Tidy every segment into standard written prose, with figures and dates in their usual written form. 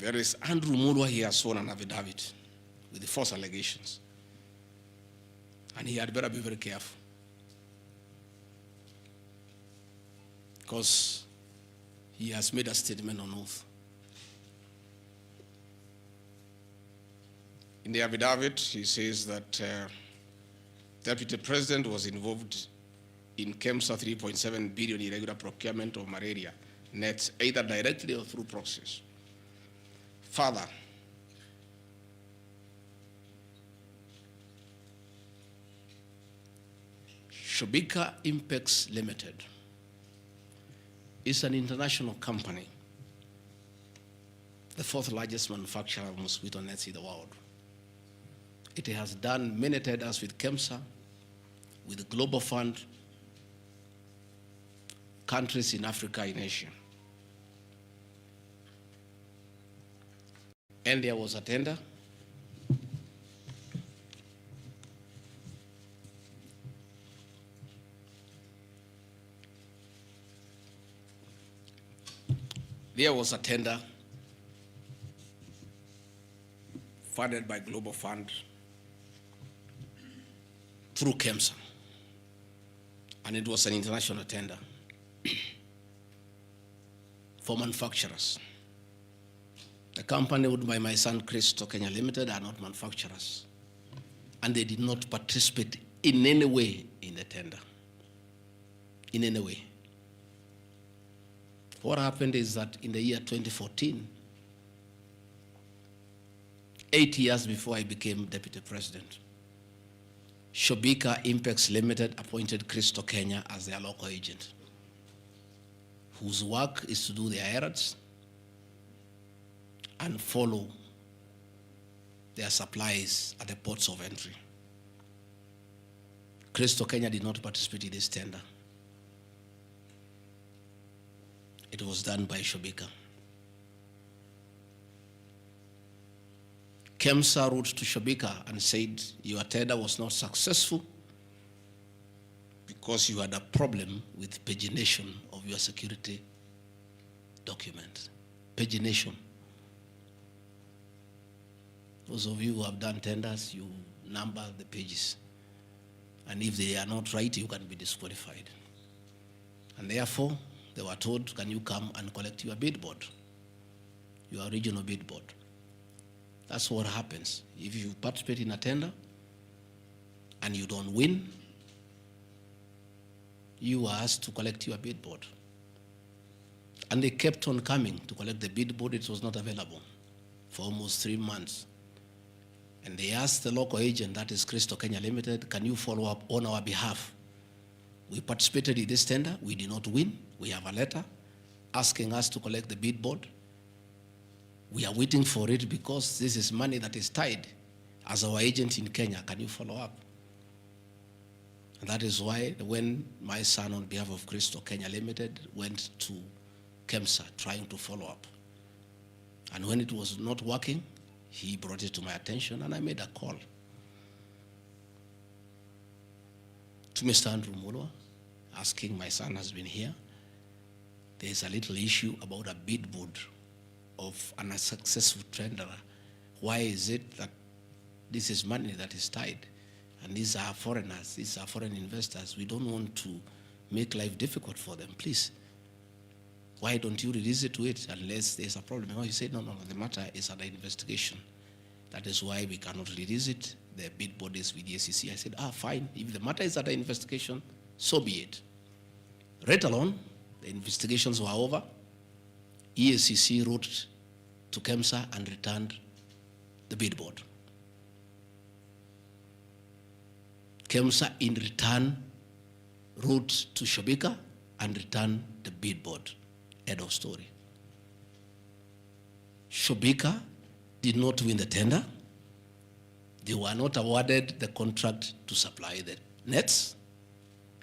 There is Andrew Mulwa. He has sworn an affidavit with the false allegations. And he had better be very careful. Because he has made a statement on oath. In the affidavit, he says that Deputy President was involved in KEMSA 3.7 billion irregular procurement of malaria nets, either directly or through proxies. Further, Shobika Impex Limited is an international company, the fourth largest manufacturer of mosquito nets in the world. It has done many tenders with KEMSA, with the Global Fund, countries in Africa, in Asia. And there was a tender. There was a tender funded by Global Fund through KEMSA, and it was an international tender for manufacturers. The company owned by my son Christo Kenya Limited are not manufacturers, and they did not participate in any way in the tender, in any way. What happened is that in the year 2014, 8 years before I became Deputy President, Shobika Impex Limited appointed Christo Kenya as their local agent, whose work is to do their errands and follow their supplies at the ports of entry. Christo Kenya did not participate in this tender. It was done by Shobika. KEMSA wrote to Shobika and said, your tender was not successful because you had a problem with pagination of your security document. Pagination. Those of you who have done tenders, you number the pages. And if they are not right, you can be disqualified. And therefore, they were told, can you come and collect your bid board, your original bid board? That's what happens. If you participate in a tender and you don't win, you are asked to collect your bid board. And they kept on coming to collect the bid board. It was not available for almost 3 months. And they asked the local agent, that is Christo Kenya Limited, can you follow up on our behalf? We participated in this tender, we did not win. We have a letter asking us to collect the bid board. We are waiting for it because this is money that is tied as our agent in Kenya. Can you follow up? And that is why when my son on behalf of Christo Kenya Limited went to KEMSA trying to follow up. And when it was not working, he brought it to my attention and I made a call to Mr. Andrew Mulwa, asking, my son has been here. There's a little issue about a bid board of an unsuccessful tenderer. Why is it that this is money that is tied? And these are foreigners, these are foreign investors. We don't want to make life difficult for them. Please, why don't you release it to it unless there's a problem? Oh, he said, no, the matter is under investigation. That is why we cannot release it. The bid board is with the SEC. I said, fine. If the matter is under investigation, so be it. Right along, the investigations were over. EACC wrote to KEMSA and returned the bid board. KEMSA in return wrote to Shobika and returned the bid board. End of story. Shobika did not win the tender. They were not awarded the contract to supply the nets.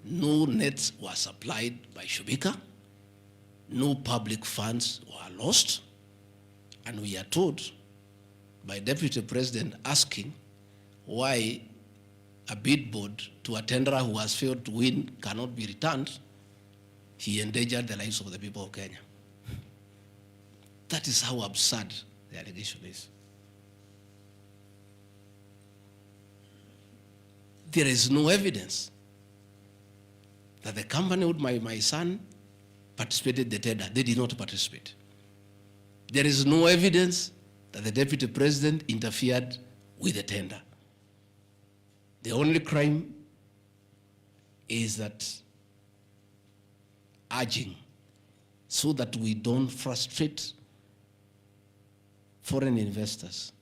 No nets were supplied by Shobika. No public funds were lost. And we are told by Deputy President asking why a bid board to a tenderer who has failed to win cannot be returned. He endangered the lives of the people of Kenya. That is how absurd the allegation is. There is no evidence that the company with my son participated in the tender. They did not participate. There is no evidence that the deputy president interfered with the tender. The only crime is that urging so that we don't frustrate foreign investors.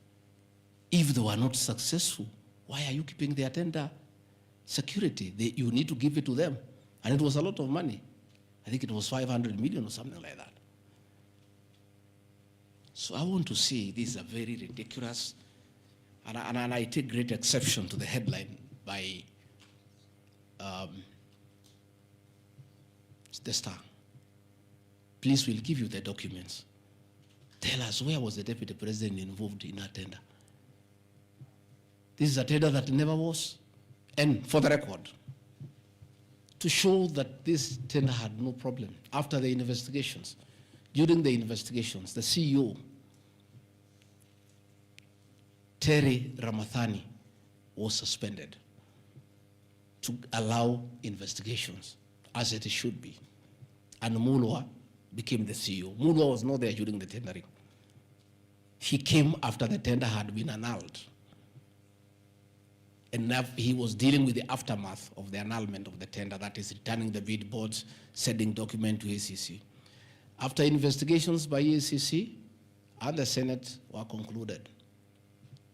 If they were not successful, why are you keeping their tender security? You need to give it to them. And it was a lot of money. I think it was 500 million or something like that. So I want to say this is a very ridiculous, and I take great exception to the headline by the Star. Please, we'll give you the documents. Tell us, where was the deputy president involved in that tender? This is a tender that never was. And for the record, to show that this tender had no problem, after the investigations, during the investigations, the CEO, Terry Ramathani, was suspended to allow investigations, as it should be. And Mulwa became the CEO. Mulwa was not there during the tendering. He came after the tender had been annulled. And he was dealing with the aftermath of the annulment of the tender, that is returning the bid boards, sending document to ACC. After investigations by ACC and the Senate were concluded,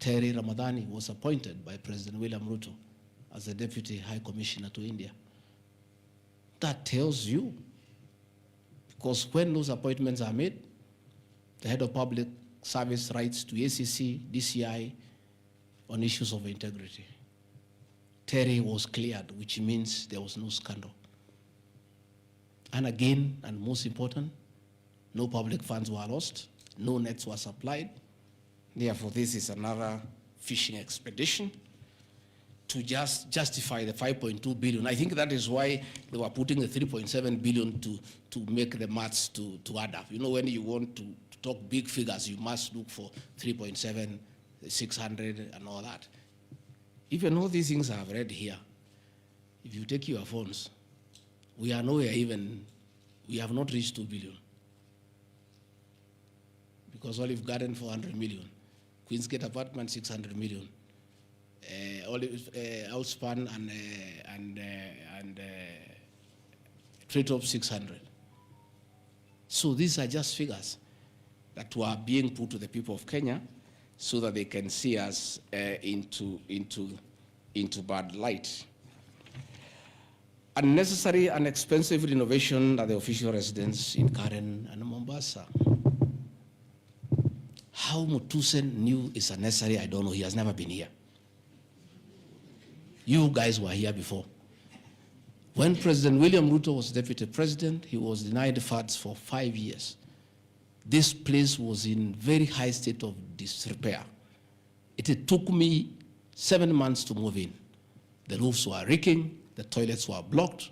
Terry Ramadhani was appointed by President William Ruto as the Deputy High Commissioner to India. That tells you, because when those appointments are made, the head of public service writes to ACC, DCI on issues of integrity. Terry was cleared, which means there was no scandal. And again, and most important, no public funds were lost, no nets were supplied. Therefore, this is another fishing expedition to just justify the 5.2 billion. I think that is why they were putting the 3.7 billion to make the maths to add up. You know, when you want to talk big figures, you must look for 3.7, 600, and all that. Even all these things I've read here, if you take your phones, we are nowhere even, we have not reached 2 billion. Because Olive Garden, 400 million. Queen's Gate Apartment, 600 million. Outspan and Treetop, 600. So these are just figures that were being put to the people of Kenya so that they can see us into bad light. Unnecessary and expensive renovation at the official residence in Karen and Mombasa. How Mutusen knew it's unnecessary, I don't know. He has never been here. You guys were here before. When President William Ruto was deputy president, he was denied funds for 5 years. This place was in very high state of disrepair. It took me 7 months to move in. The roofs were leaking, the toilets were blocked,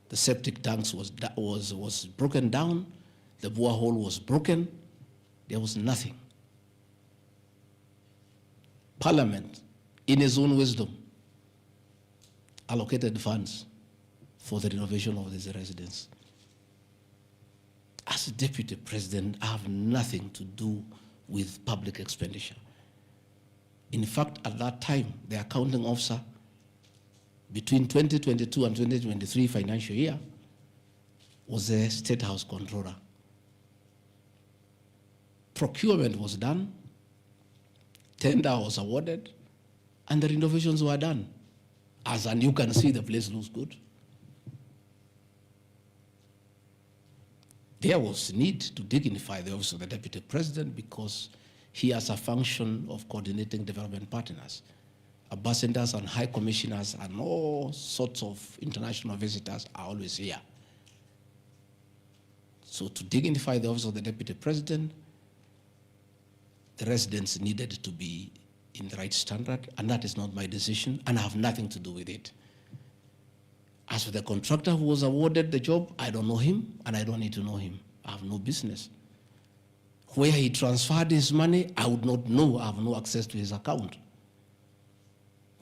the septic tanks was broken down, the borehole was broken. There was nothing. Parliament, in his own wisdom, allocated funds for the renovation of this residence. As a deputy president, I have nothing to do with public expenditure. In fact, at that time, the accounting officer, between 2022 and 2023 financial year, was the State House Controller. Procurement was done, tender was awarded, and the renovations were done. And you can see the place looks good. There was need to dignify the office of the deputy president because he has a function of coordinating development partners. Ambassadors and high commissioners and all sorts of international visitors are always here. So to dignify the office of the deputy president, the residents needed to be in the right standard, and that is not my decision, and I have nothing to do with it. As for the contractor who was awarded the job, I don't know him, and I don't need to know him. I have no business. Where he transferred his money, I would not know. I have no access to his account.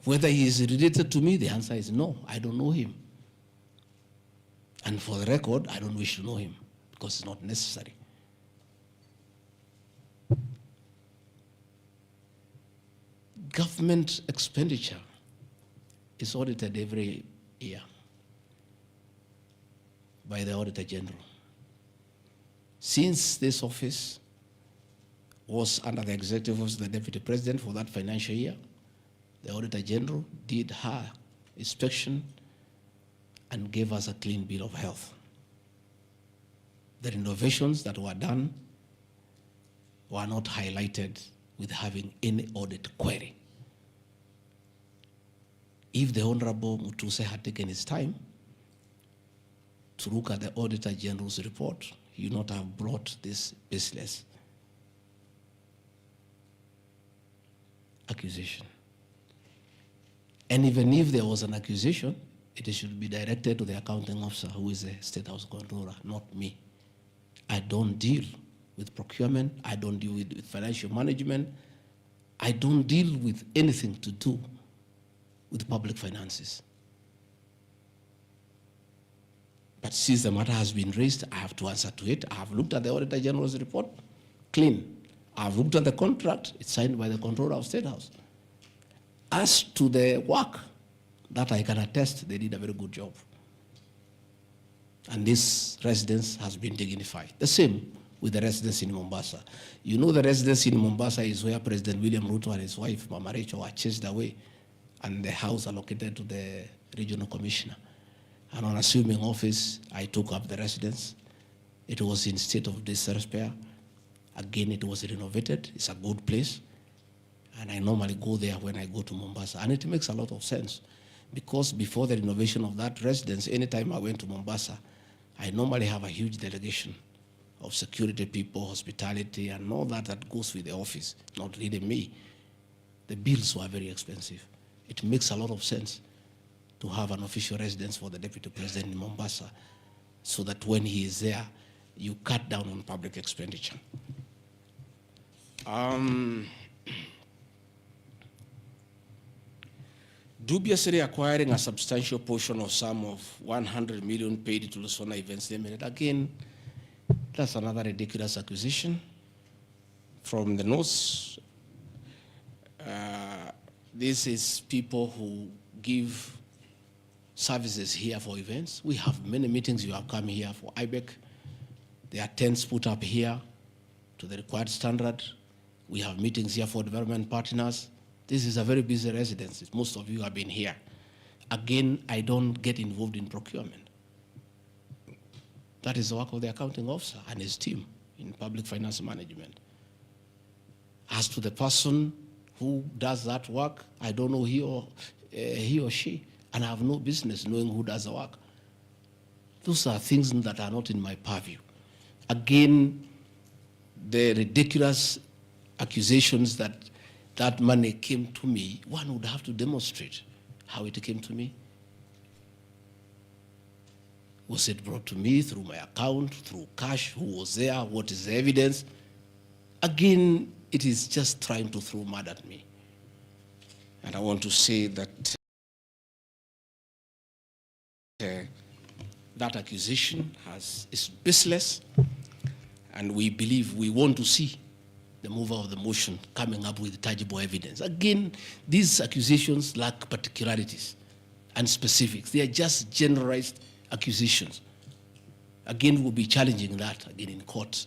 Whether he is related to me, the answer is no. I don't know him. And for the record, I don't wish to know him because it's not necessary. Government expenditure is audited every year by the Auditor General. Since this office was under the executive office of the Deputy President for that financial year, the Auditor General did her inspection and gave us a clean bill of health. The renovations that were done were not highlighted with having any audit query. If the Honorable Mutuse had taken his time to look at the Auditor General's report, he would not have brought this baseless accusation. And even if there was an accusation, it should be directed to the accounting officer, who is the State House Controller, not me. I don't deal with procurement. I don't deal with financial management. I don't deal with anything to do with public finances. But since the matter has been raised, I have to answer to it. I have looked at the Auditor General's report, clean. I have looked at the contract, it's signed by the Controller of State House. As to the work, that I can attest, they did a very good job. And this residence has been dignified. The same with the residence in Mombasa. You know, the residence in Mombasa is where President William Ruto and his wife, Mama Rachel, were chased away, and the house allocated to the regional commissioner. And on assuming office, I took up the residence. It was in state of disrepair. Again, it was renovated. It's a good place. And I normally go there when I go to Mombasa. And it makes a lot of sense, because before the renovation of that residence, anytime I went to Mombasa, I normally have a huge delegation of security people, hospitality, and all that goes with the office, not really me. The bills were very expensive. It makes a lot of sense to have an official residence for the Deputy President in Mombasa, so that when he is there, you cut down on public expenditure. Dubiously acquiring a substantial portion of sum of 100 million paid to Lusona Events Limited. Again, that's another ridiculous acquisition from the north. This is people who give services here for events. We have many meetings. You have come here for IBEC. There are tents put up here to the required standard. We have meetings here for development partners. This is a very busy residence. Most of you have been here. Again, I don't get involved in procurement. That is the work of the accounting officer and his team in public finance management. As to the person who does that work, I don't know he or she, and I have no business knowing who does the work. Those are things that are not in my purview. Again, the ridiculous accusations that that money came to me, one would have to demonstrate how it came to me. Was it brought to me through my account, through cash? Who was there? What is the evidence? Again, it is just trying to throw mud at me. And I want to say that that accusation is baseless, and we believe we want to see the mover of the motion coming up with tangible evidence. Again, these accusations lack particularities and specifics. They are just generalized accusations. Again, we'll be challenging that again in court,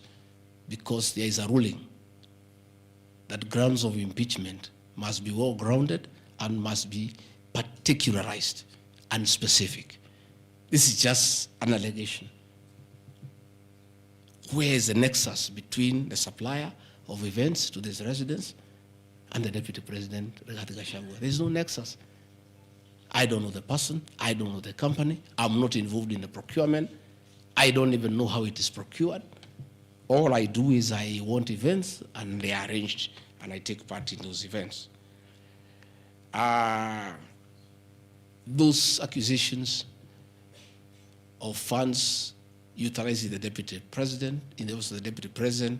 because there is a ruling that grounds of impeachment must be well-grounded and must be particularized and specific. This is just an allegation. Where is the nexus between the supplier of events to this residence and the Deputy President, Rigathi Gachagua? There's no nexus. I don't know the person. I don't know the company. I'm not involved in the procurement. I don't even know how it is procured. All I do is I want events, and they are arranged, and I take part in those events. Those accusations of funds utilizing the Deputy President, in the office of the Deputy President,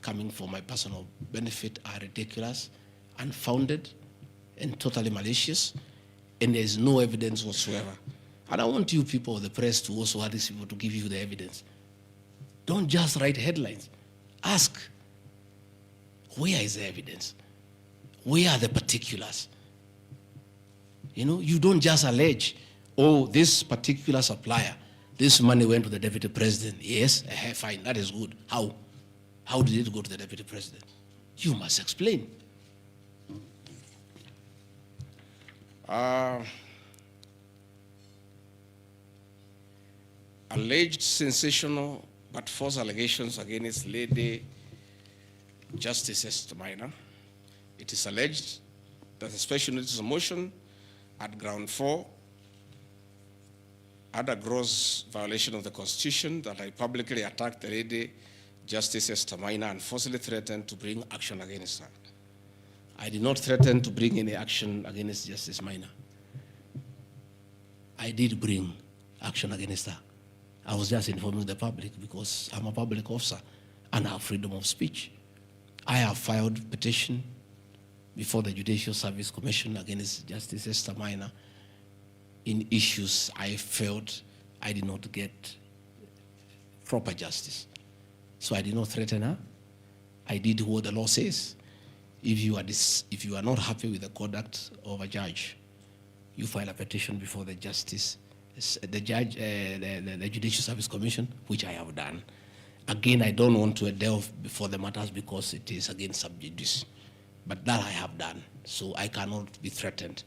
coming for my personal benefit are ridiculous, unfounded, and totally malicious, and there's no evidence whatsoever. And I want you people, the press, to also ask these people to give you the evidence. Don't just write headlines. Ask, where is the evidence? Where are the particulars? You know, you don't just allege, oh, this particular supplier, this money went to the deputy president. Yes, fine, that is good. How? How did it go to the deputy president? You must explain. Alleged sensational but false allegations against Lady Justice Esther Maina. It is alleged that a special notice of motion at ground 4 had a gross violation of the Constitution, that I publicly attacked the Lady Justice Esther Maina and falsely threatened to bring action against her. I did not threaten to bring any action against Justice Maina. I did bring action against her. I was just informing the public because I'm a public officer and I have freedom of speech. I have filed petition before the Judicial Service Commission against Justice Esther Maina in issues I felt I did not get proper justice. So I did not threaten her. I did what the law says. If you are not happy with the conduct of a judge, you file a petition before the the Judicial Service Commission, which I have done. Again, I don't want to delve before the matters because it is against sub judice. But that I have done, so I cannot be threatened.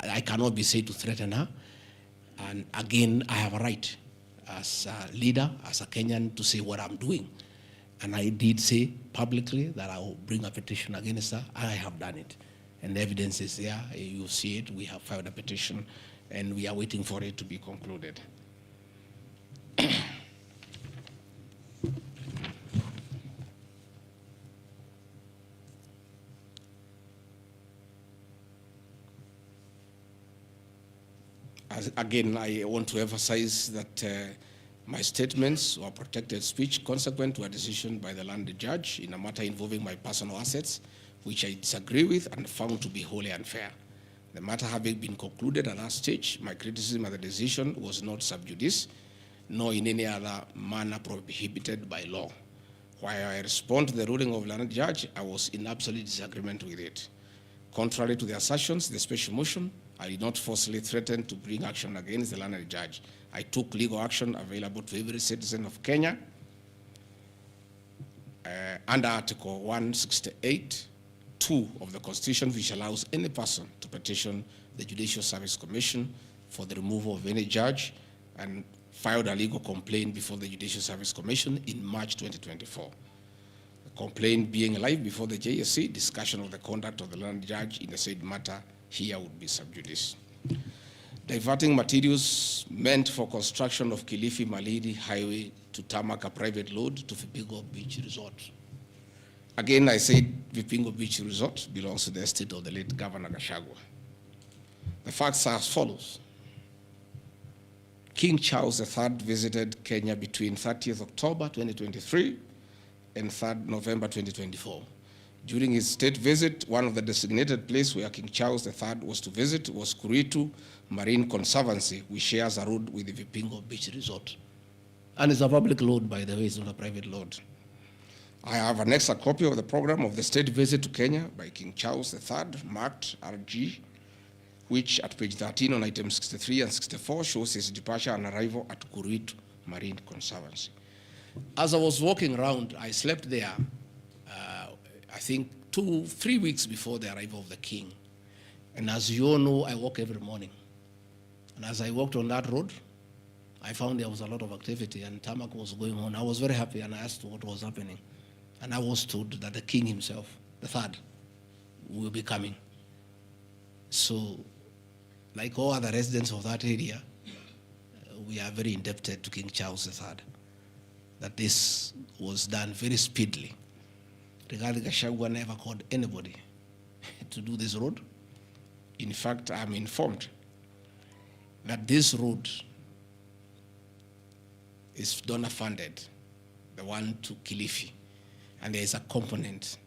I cannot be said to threaten her. And again, I have a right as a leader, as a Kenyan, to say what I'm doing. And I did say publicly that I will bring a petition against her, and I have done it. And the evidence is there, you see it, we have filed a petition, and we are waiting for it to be concluded. Again, I want to emphasize that my statements were protected speech consequent to a decision by the landed judge in a matter involving my personal assets, which I disagree with and found to be wholly unfair. The matter having been concluded at that stage, my criticism of the decision was not sub judice, nor in any other manner prohibited by law. While I respond to the ruling of the landed judge, I was in absolute disagreement with it. Contrary to the assertions, the special motion, I did not falsely threaten to bring action against the landed judge. I took legal action available to every citizen of Kenya under Article 168(2) of the Constitution, which allows any person to petition the Judicial Service Commission for the removal of any judge, and filed a legal complaint before the Judicial Service Commission in March 2024. The complaint being live before the JSC, discussion of the conduct of the landed judge in the said matter here would be sub judice. Diverting materials meant for construction of Kilifi Malindi Highway to tarmac a private load to Vipingo Beach Resort. Again, I said Vipingo Beach Resort belongs to the estate of the late Governor Gachagua. The facts are as follows. King Charles III visited Kenya between 30th October 2023 and 3rd November 2024. During his state visit, one of the designated places where King Charles III was to visit was Kuritu Marine Conservancy, which shares a road with the Vipingo Beach Resort. And it's a public load, by the way, it's not a private load. I have annexed a copy of the program of the state visit to Kenya by King Charles III, marked RG, which at page 13 on item 63 and 64 shows his departure and arrival at Kuritu Marine Conservancy. As I was walking around, I slept there, I think 2-3 weeks before the arrival of the king. And as you all know, I walk every morning. And as I walked on that road, I found there was a lot of activity and tarmac was going on. I was very happy and I asked what was happening. And I was told that the king himself, the third, will be coming. So, like all other residents of that area, we are very indebted to King Charles III, that this was done very speedily. Rigathi Gachagua never called anybody to do this road. In fact, I'm informed that this road is donor funded, the one to Kilifi, and there is a component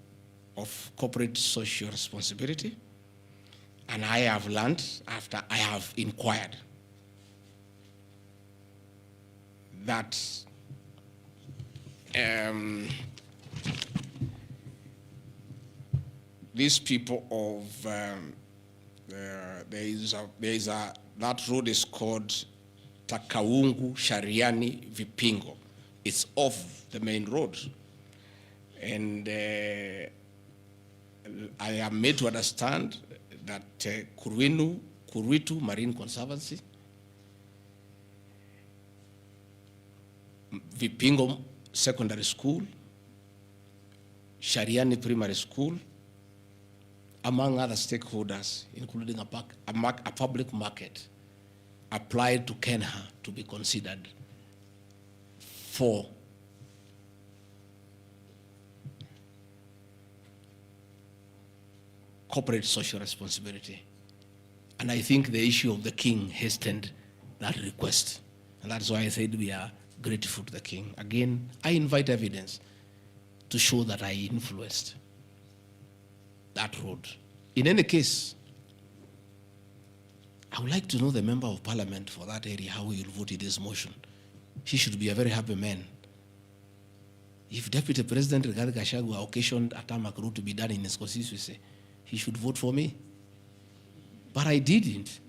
of corporate social responsibility. And I have learned, after I have inquired, that these people of, that road is called Takaungu Shariani Vipingo. It's off the main road. And I am made to understand that Kuritu Marine Conservancy, Vipingo Secondary School, Shariani Primary School, among other stakeholders, including a public market, applied to Kenya to be considered for corporate social responsibility. And I think the issue of the king hastened that request. And that's why I said we are grateful to the king. Again, I invite evidence to show that I influenced that road. In any case, I would like to know the member of parliament for that area, how he will vote in this motion. He should be a very happy man. If Deputy President Rigathi Gachagua occasioned a tarmac road to be done in his constituency, he should vote for me. But I didn't.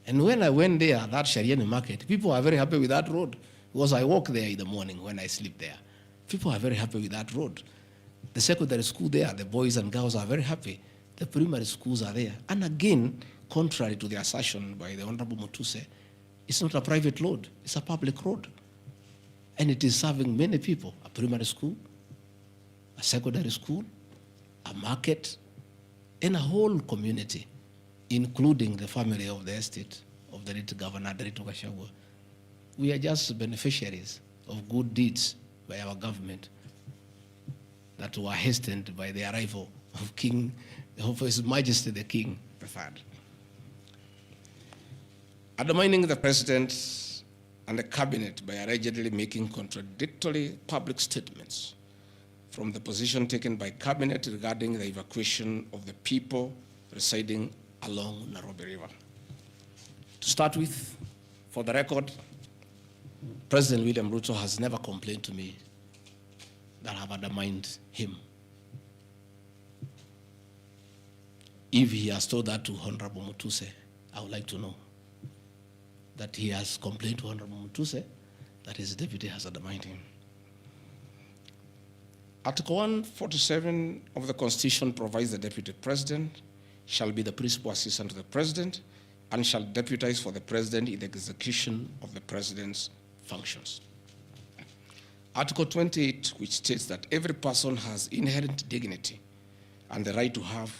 And when I went there, that Shariani market, people are very happy with that road, because I walk there in the morning when I sleep there. People are very happy with that road. The secondary school there, the boys and girls are very happy. The primary schools are there. And again, contrary to the assertion by the Honorable Mutuse, it's not a private road, it's a public road. And it is serving many people, a primary school, a secondary school, a market, and a whole community, including the family of the estate of the late Governor Rigathi Gachagua. We are just beneficiaries of good deeds by our government that were hastened by the arrival of His Majesty the King III. Undermining the President and the Cabinet by allegedly making contradictory public statements from the position taken by Cabinet regarding the evacuation of the people residing along Nairobi River. To start with, for the record, President William Ruto has never complained to me that I have undermined him. If he has told that to Honorable Mutuse, I would like to know that he has complained to Honorable Mutuse that his deputy has undermined him. Article 147 of the Constitution provides the Deputy President shall be the principal assistant to the President and shall deputize for the President in the execution of the President's functions. Article 28, which states that every person has inherent dignity and the right to have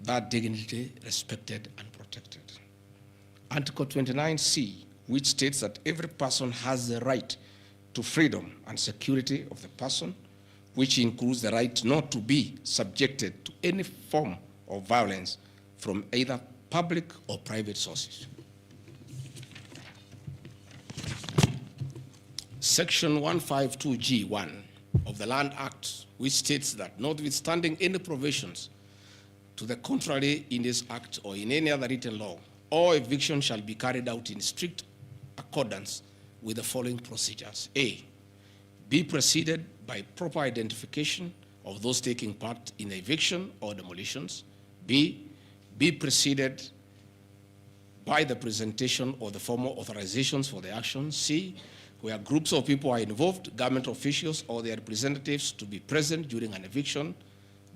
that dignity respected and protected. Article 29C, which states that every person has the right to freedom and security of the person, which includes the right not to be subjected to any form of violence from either public or private sources. Section 152G1 of the Land Act, which states that notwithstanding any provisions to the contrary in this act or in any other written law, all eviction shall be carried out in strict accordance with the following procedures. A, be preceded by proper identification of those taking part in the eviction or demolitions. B, be preceded by the presentation of the formal authorizations for the action. C, where groups of people are involved, government officials or their representatives to be present during an eviction.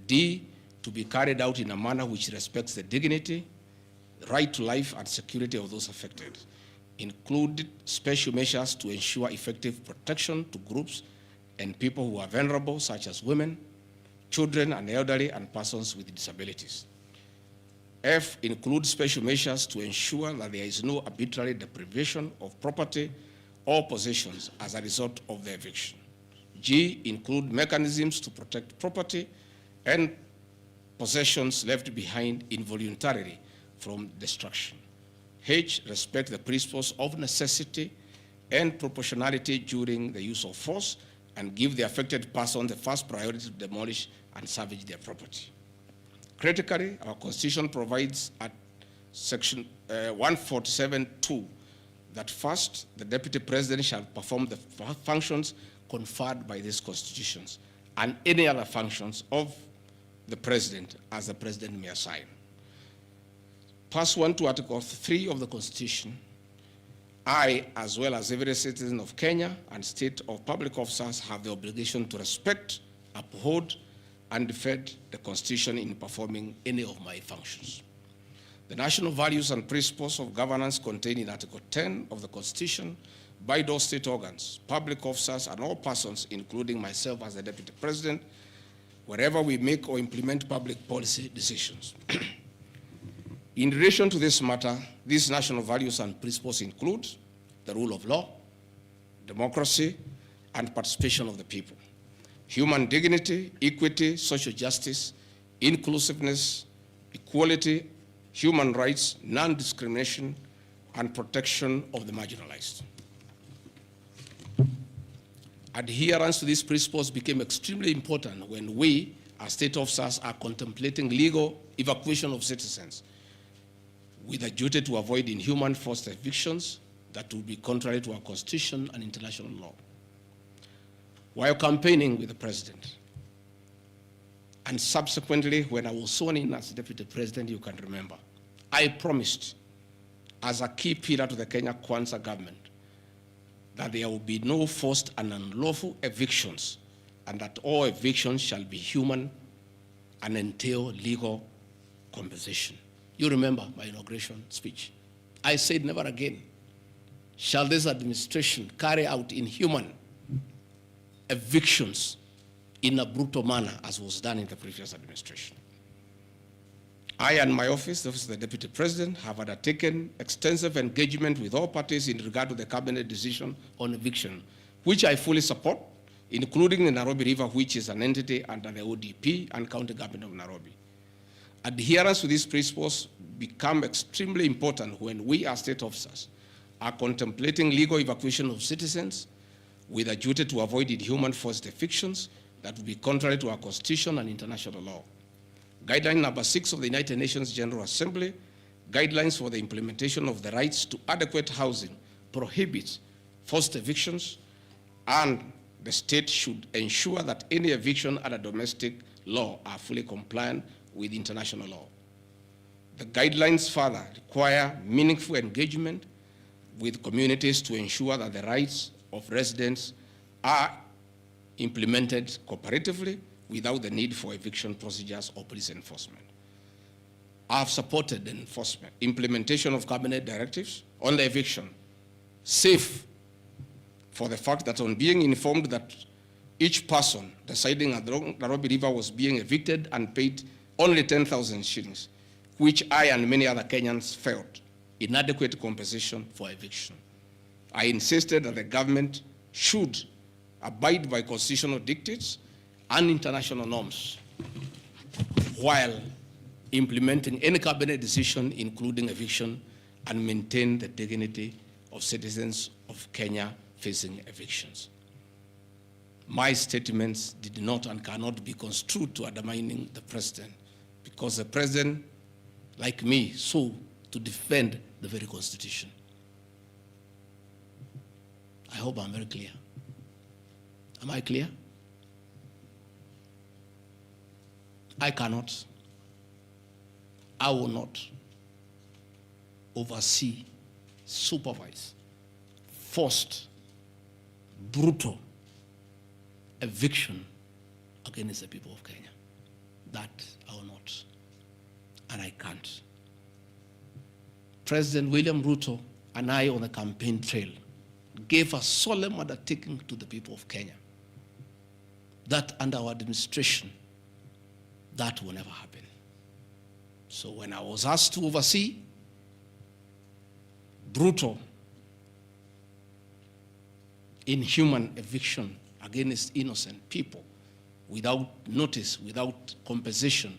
D, to be carried out in a manner which respects the dignity, right to life and security of those affected. Included special measures to ensure effective protection to groups and people who are vulnerable, such as women, children and elderly, and persons with disabilities. F, include special measures to ensure that there is no arbitrary deprivation of property or possessions as a result of the eviction. G, include mechanisms to protect property and possessions left behind involuntarily from destruction. H, respect the principles of necessity and proportionality during the use of force and give the affected person the first priority to demolish and salvage their property. Critically, our Constitution provides at Section 147(2) that first, the Deputy President shall perform the functions conferred by these constitutions and any other functions of the President as the President may assign. Pursuant to Article 3 of the Constitution, I, as well as every citizen of Kenya and state of public officers, have the obligation to respect, uphold, and defend the Constitution in performing any of my functions. The national values and principles of governance contained in Article 10 of the Constitution by those state organs, public officers, and all persons, including myself as the Deputy President, wherever we make or implement public policy decisions. In relation to this matter, these national values and principles include the rule of law, democracy, and participation of the people, human dignity, equity, social justice, inclusiveness, equality, human rights, non-discrimination, and protection of the marginalized. Adherence to these principles became extremely important when we, as state officers, are contemplating legal evacuation of citizens with a duty to avoid inhuman forced evictions that would be contrary to our Constitution and international law. While campaigning with the President, and subsequently when I was sworn in as Deputy President, you can remember, I promised as a key pillar to the Kenya Kwanza government that there will be no forced and unlawful evictions, and that all evictions shall be human and entail legal compensation. You remember my inauguration speech. I said never again shall this administration carry out inhuman evictions in a brutal manner as was done in the previous administration. I and my office, the Office of the Deputy President, have undertaken extensive engagement with all parties in regard to the cabinet decision on eviction, which I fully support, including the Nairobi River, which is an entity under the ODP and County Government of Nairobi. Adherence to these principles become extremely important when we as state officers are contemplating legal evacuation of citizens with a duty to avoid inhuman forced evictions that would be contrary to our Constitution and international law. Guideline number 6 of the United Nations General Assembly, guidelines for the implementation of the rights to adequate housing, prohibits forced evictions, and the state should ensure that any eviction under domestic law are fully compliant with international law. The guidelines further require meaningful engagement with communities to ensure that the rights of residents are implemented cooperatively without the need for eviction procedures or police enforcement. I have supported the implementation of cabinet directives on the eviction, safe for the fact that on being informed that each person residing at the Nairobi River was being evicted and paid only 10,000 shillings, which I and many other Kenyans felt inadequate compensation for eviction. I insisted that the government should abide by constitutional dictates and international norms while implementing any cabinet decision, including eviction, and maintain the dignity of citizens of Kenya facing evictions. My statements did not and cannot be construed to undermining the president, because the president, like me, sought to defend the very Constitution. I hope I'm very clear. Am I clear? I cannot, I will not oversee, supervise, forced, brutal eviction against the people of Kenya. That I will not, and I can't. President William Ruto and I on the campaign trail gave a solemn undertaking to the people of Kenya that under our administration, that will never happen. So when I was asked to oversee brutal, inhuman eviction against innocent people without notice, without compensation,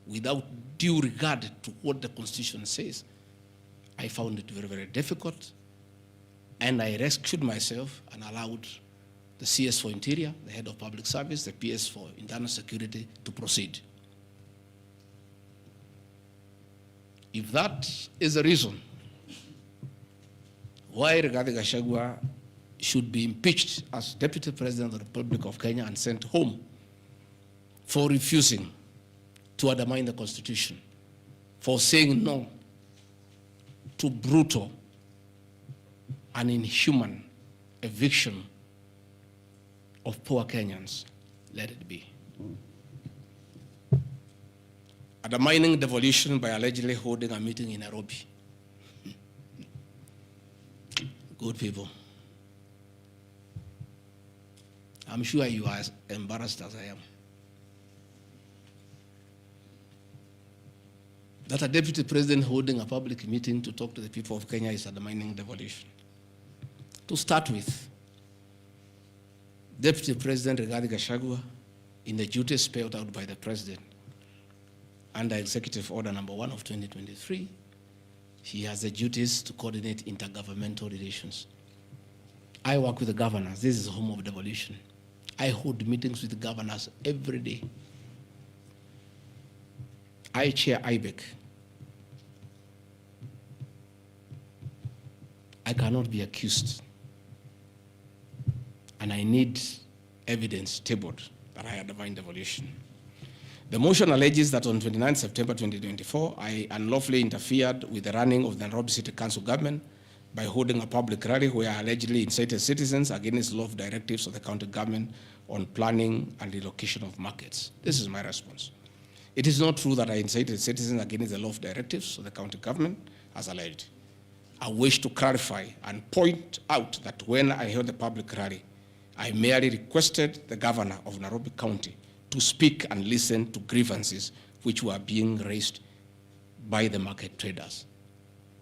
without due regard to what the Constitution says, I found it very, very difficult, and I rescued myself and allowed the CS for Interior, the Head of Public Service, the PS for Internal Security to proceed. If that is the reason why Rigathi Gachagua should be impeached as Deputy President of the Republic of Kenya and sent home for refusing to undermine the Constitution, for saying no to brutal and inhuman eviction of poor Kenyans, let it be. Undermining devolution by allegedly holding a meeting in Nairobi. Good people. I'm sure you are as embarrassed as I am. That a deputy president holding a public meeting to talk to the people of Kenya is undermining devolution. To start with, Deputy President Rigathi Gachagua, in the duties spelled out by the President under Executive Order number 1 of 2023, he has the duties to coordinate intergovernmental relations. I work with the governors. This is the home of devolution. I hold meetings with the governors every day. I chair IBEC. I cannot be accused. And I need evidence tabled that I undermined devolution. The motion alleges that on 29 September 2024, I unlawfully interfered with the running of the Nairobi City Council government by holding a public rally where I allegedly incited citizens against law directives of the county government on planning and relocation of markets. This is my response. It is not true that I incited citizens against the law directives of the county government, as alleged. I wish to clarify and point out that when I held the public rally, I merely requested the governor of Nairobi County to speak and listen to grievances which were being raised by the market traders.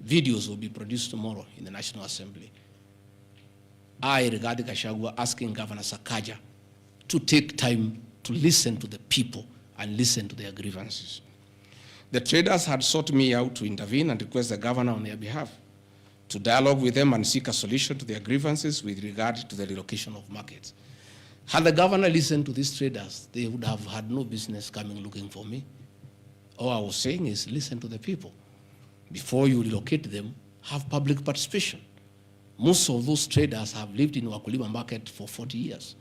Videos will be produced tomorrow in the National Assembly. I, Rigathi Gachagua, asking Governor Sakaja to take time to listen to the people and listen to their grievances. The traders had sought me out to intervene and request the governor on their behalf to dialogue with them and seek a solution to their grievances with regard to the relocation of markets. Had the governor listened to these traders, they would have had no business coming looking for me. All I was saying is listen to the people. Before you relocate them, have public participation. Most of those traders have lived in Wakulima market for 40 years.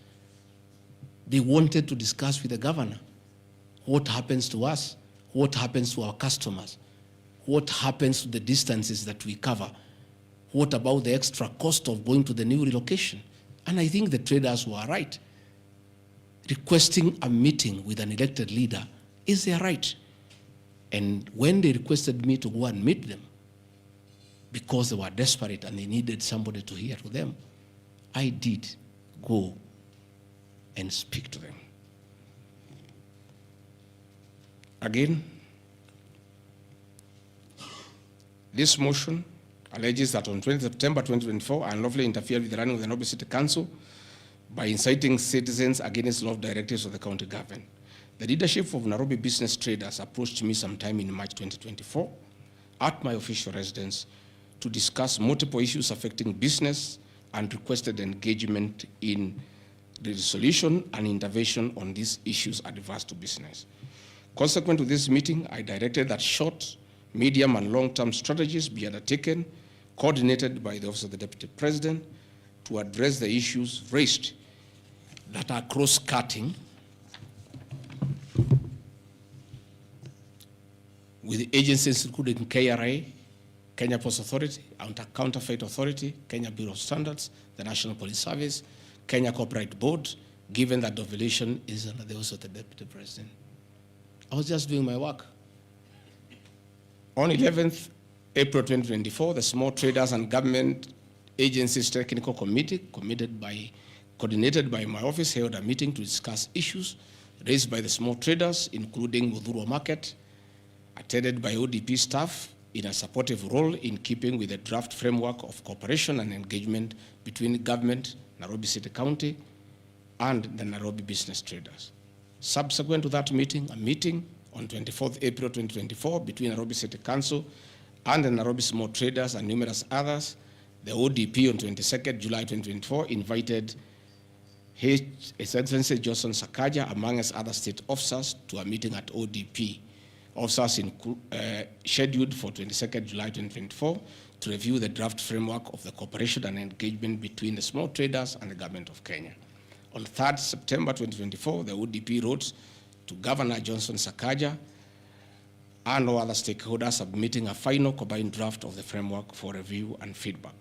They wanted to discuss with the governor what happens to us, what happens to our customers, what happens to the distances that we cover, what about the extra cost of going to the new relocation? And I think the traders were right. Requesting a meeting with an elected leader is their right. And when they requested me to go and meet them, because they were desperate and they needed somebody to hear to them, I did go and speak to them. Again, this motion alleges that on 20 September 2024, I unlawfully interfered with the running of the Nairobi City Council by inciting citizens against law directives of the county government. The leadership of Nairobi business traders approached me sometime in March 2024 at my official residence to discuss multiple issues affecting business and requested engagement in the resolution and intervention on these issues adverse to business. Consequent to this meeting, I directed that short, medium, and long-term strategies be undertaken, coordinated by the Office of the Deputy President, to address the issues raised that are cross-cutting with agencies including KRA, Kenya Post Authority, Counterfeit Authority, Kenya Bureau of Standards, the National Police Service, Kenya Copyright Board, given that devolution is under the Office of the Deputy President. I was just doing my work. On 11th April 2024, the Small Traders and Government Agencies Technical Committee, coordinated by my office, held a meeting to discuss issues raised by the small traders, including Mudhurwa Market, attended by ODP staff in a supportive role in keeping with the draft framework of cooperation and engagement between government, Nairobi City County, and the Nairobi business traders. Subsequent to that meeting, a meeting on 24th April 2024 between Nairobi City Council and the Nairobi small traders and numerous others, the ODP on 22nd July 2024 invited His Excellency Johnson Sakaja, among other state officers, to a meeting at ODP. Officers scheduled for 22nd July 2024 to review the draft framework of the cooperation and engagement between the small traders and the government of Kenya. On 3rd September 2024, the ODP wrote to Governor Johnson Sakaja and all other stakeholders, submitting a final combined draft of the framework for review and feedback.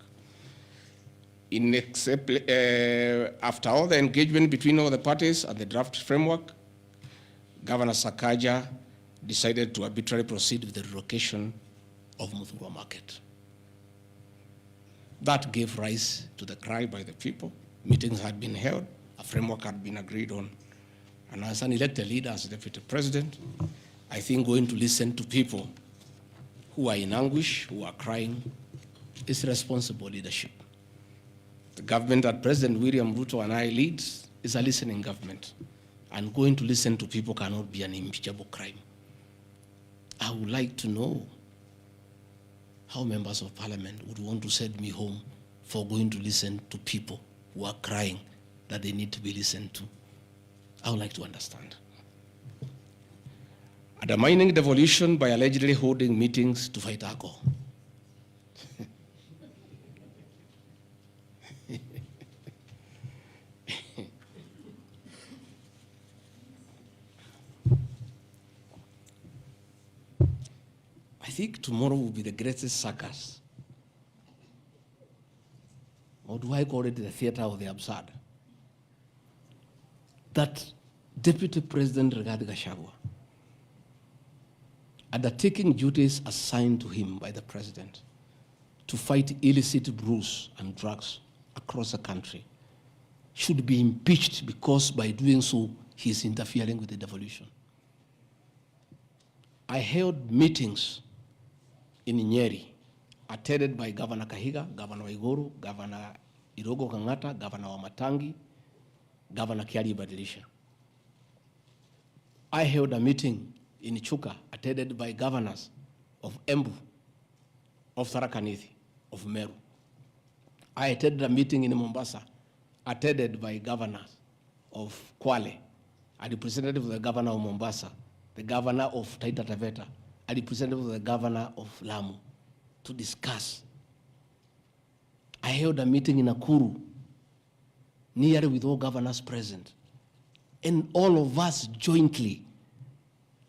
After all the engagement between all the parties and the draft framework, Governor Sakaja decided to arbitrarily proceed with the relocation of Muthurwa Market. That gave rise to the cry by the people. Meetings had been held, a framework had been agreed on. And as an elected leader, as deputy president, I think going to listen to people who are in anguish, who are crying, is responsible leadership. The government that President William Ruto and I lead is a listening government. And going to listen to people cannot be an impeachable crime. I would like to know how members of parliament would want to send me home for going to listen to people who are crying that they need to be listened to. I would like to understand. Undermining devolution by allegedly holding meetings to fight alcohol. I think tomorrow will be the greatest circus. Or do I call it the theater of the absurd? That Deputy President Rigathi Gachagua, undertaking duties assigned to him by the president to fight illicit brews and drugs across the country, should be impeached because by doing so, he is interfering with the devolution. I held meetings in Nyeri, attended by Governor Kahiga, Governor Waiguru, Governor Irogo Kangata, Governor Wamatangi, Governor Kiari Badilisha. I held a meeting in Chuka, attended by governors of Embu, of Tharaka Nithi, of Meru. I attended a meeting in Mombasa, attended by governors of Kwale, a representative of the governor of Mombasa, the governor of Taita Taveta, a representative of the governor of Lamu, to discuss. I held a meeting in Nakuru, nearly with all governors present, and all of us jointly,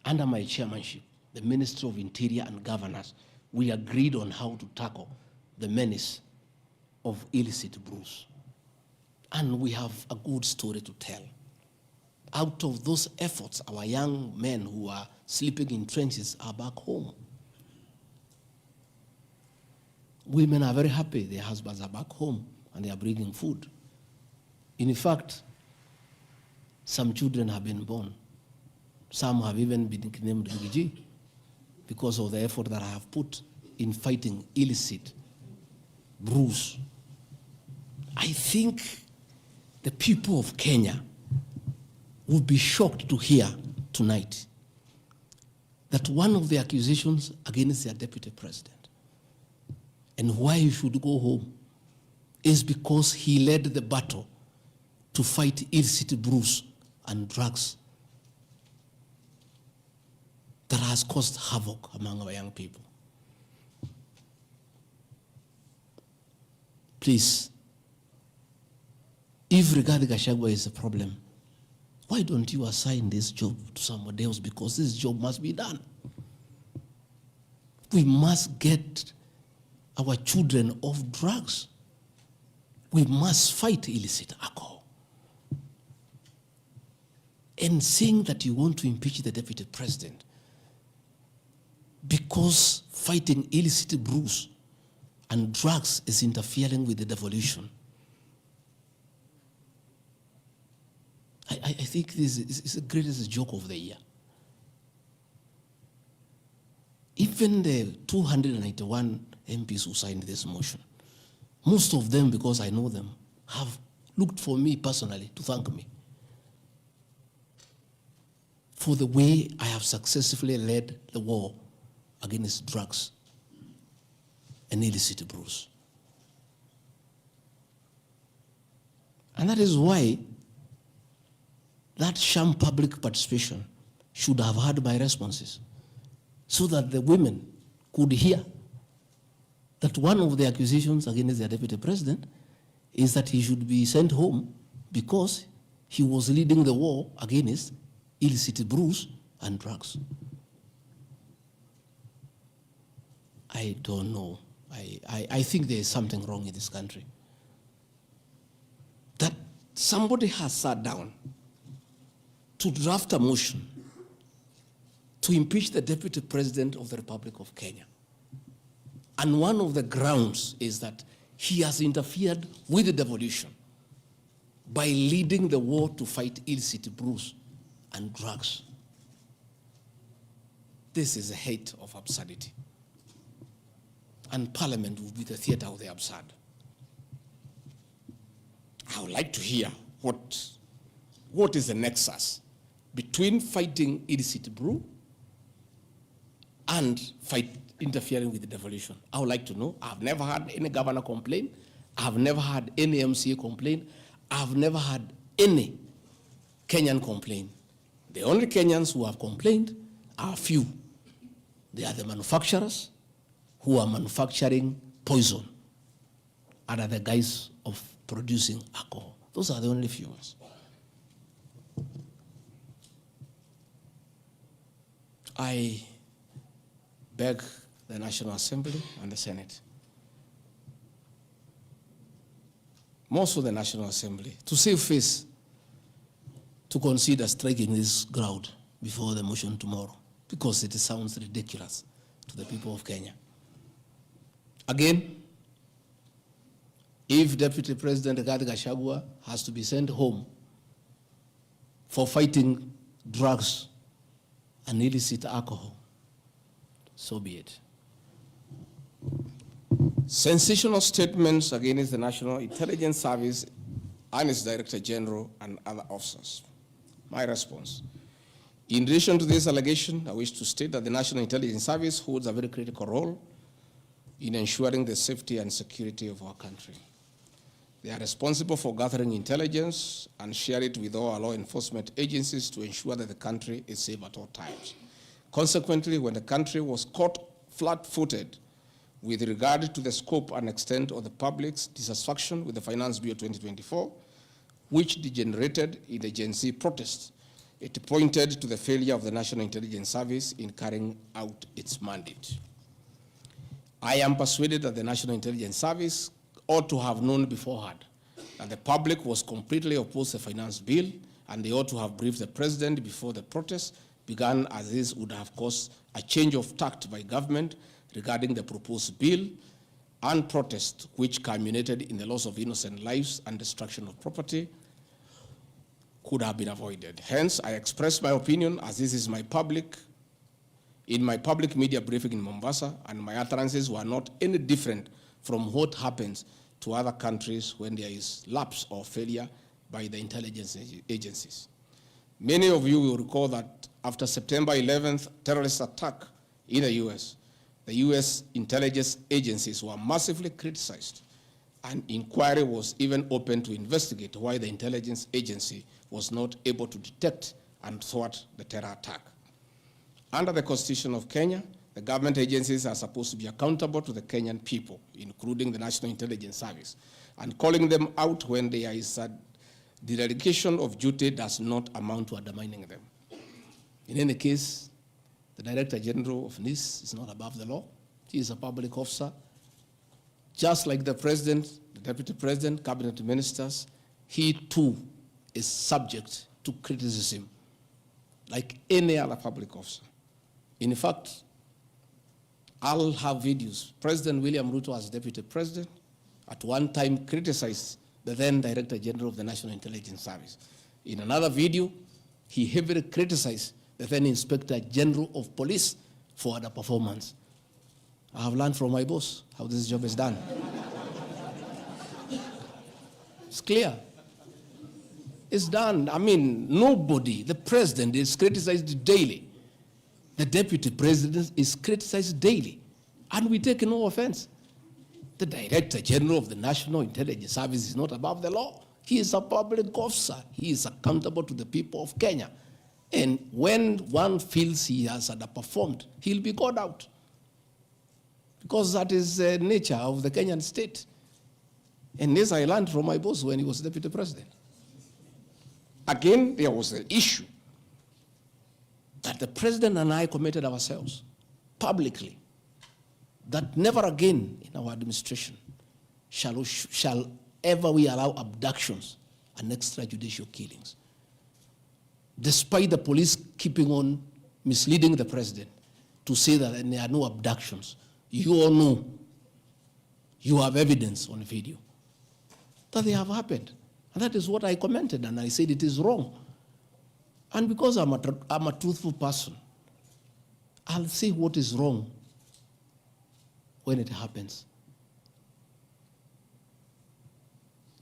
under my chairmanship, the Ministry of Interior and Governors, we agreed on how to tackle the menace of illicit brews. And we have a good story to tell. Out of those efforts, our young men who are sleeping in trenches are back home. Women are very happy their husbands are back home and they are bringing food. In fact, some children have been born. Some have even been named Gigi because of the effort that I have put in fighting illicit brews. I think the people of Kenya would be shocked to hear tonight that one of the accusations against their deputy president and why he should go home is because he led the battle to fight illicit brews and drugs that has caused havoc among our young people. Please, if Rigathi Gachagua is a problem, why don't you assign this job to somebody else? Because this job must be done. We must get our children off drugs. We must fight illicit alcohol. And saying that you want to impeach the deputy president because fighting illicit brews and drugs is interfering with the devolution. I think this is the greatest joke of the year. Even the 291 MPs who signed this motion, most of them, because I know them, have looked for me personally to thank me for the way I have successfully led the war against drugs and illicit brews. And that is why that sham public participation should have heard my responses so that the women could hear that one of the accusations against the deputy president is that he should be sent home because he was leading the war against illicit brews and drugs. I don't know. I think there is something wrong in this country. That somebody has sat down to draft a motion to impeach the deputy president of the Republic of Kenya. And one of the grounds is that he has interfered with the devolution by leading the war to fight illicit brews and drugs. This is a height of absurdity. And Parliament will be the theater of the absurd. I would like to hear what is the nexus between fighting illicit brew and interfering with the devolution. I would like to know. I've never had any governor complain. I've never had any MCA complain. I've never had any Kenyan complain. The only Kenyans who have complained are few. They are the manufacturers who are manufacturing poison under the guise of producing alcohol. Those are the only few ones. I beg the National Assembly and the Senate, most of the National Assembly, to save face, to consider striking this ground before the motion tomorrow, because it sounds ridiculous to the people of Kenya. Again, if Deputy President Rigathi Gachagua has to be sent home for fighting drugs and illicit alcohol, so be it. Sensational statements against the National Intelligence Service and its Director General and other officers. My response. In relation to this allegation, I wish to state that the National Intelligence Service holds a very critical role in ensuring the safety and security of our country. They are responsible for gathering intelligence and share it with all our law enforcement agencies to ensure that the country is safe at all times. Consequently, when the country was caught flat-footed with regard to the scope and extent of the public's dissatisfaction with the Finance Bill 2024, which degenerated in the Gen Z protests, it pointed to the failure of the National Intelligence Service in carrying out its mandate. I am persuaded that the National Intelligence Service ought to have known beforehand that the public was completely opposed to the finance bill, and they ought to have briefed the president before the protests began, as this would have caused a change of tact by government regarding the proposed bill, and protest which culminated in the loss of innocent lives and destruction of property could have been avoided. Hence, I express my opinion, as this is in my public media briefing in Mombasa, and my utterances were not any different from what happens to other countries when there is lapse or failure by the intelligence agencies. Many of you will recall that after September 11th terrorist attack in the US intelligence agencies were massively criticized. An inquiry was even opened to investigate why the intelligence agency was not able to detect and thwart the terror attack. Under the Constitution of Kenya, the government agencies are supposed to be accountable to the Kenyan people, including the National Intelligence Service, and calling them out when there is a dereliction of duty does not amount to undermining them. In any case, the Director General of NIS is not above the law. He is a public officer. Just like the President, the Deputy President, Cabinet Ministers, he too is subject to criticism like any other public officer. In fact, I'll have videos. President William Ruto, as Deputy President, at one time criticized the then Director General of the National Intelligence Service. In another video, he heavily criticized the then Inspector General of Police for their performance. I have learned from my boss how this job is done. It's clear. It's done. I mean, nobody, the President is criticized daily. The Deputy President is criticized daily, and we take no offense. The Director General of the National Intelligence Service is not above the law. He is a public officer. He is accountable to the people of Kenya. And when one feels he has underperformed, he'll be called out. Because that is the nature of the Kenyan state. And this I learned from my boss when he was deputy president. Again, there was an issue that the president and I committed ourselves publicly that never again in our administration shall ever we allow abductions and extrajudicial killings. Despite the police keeping on misleading the president to say that there are no abductions, you all know, you have evidence on video that they have happened. And that is what I commented, and I said it is wrong. And because I'm a truthful person, I'll say what is wrong when it happens.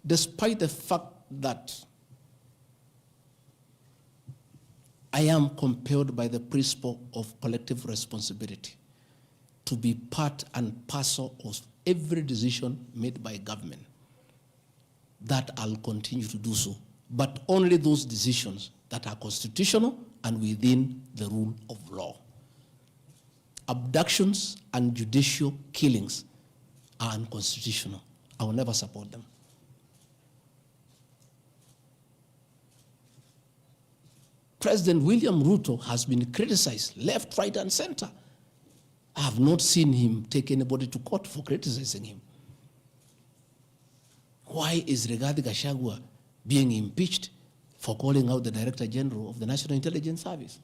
Despite the fact that I am compelled by the principle of collective responsibility to be part and parcel of every decision made by government, that I'll continue to do so, but only those decisions that are constitutional and within the rule of law. Abductions and judicial killings are unconstitutional. I will never support them. President William Ruto has been criticized left, right, and center. I have not seen him take anybody to court for criticizing him. Why is Rigathi Gachagua being impeached for calling out the Director General of the National Intelligence Service?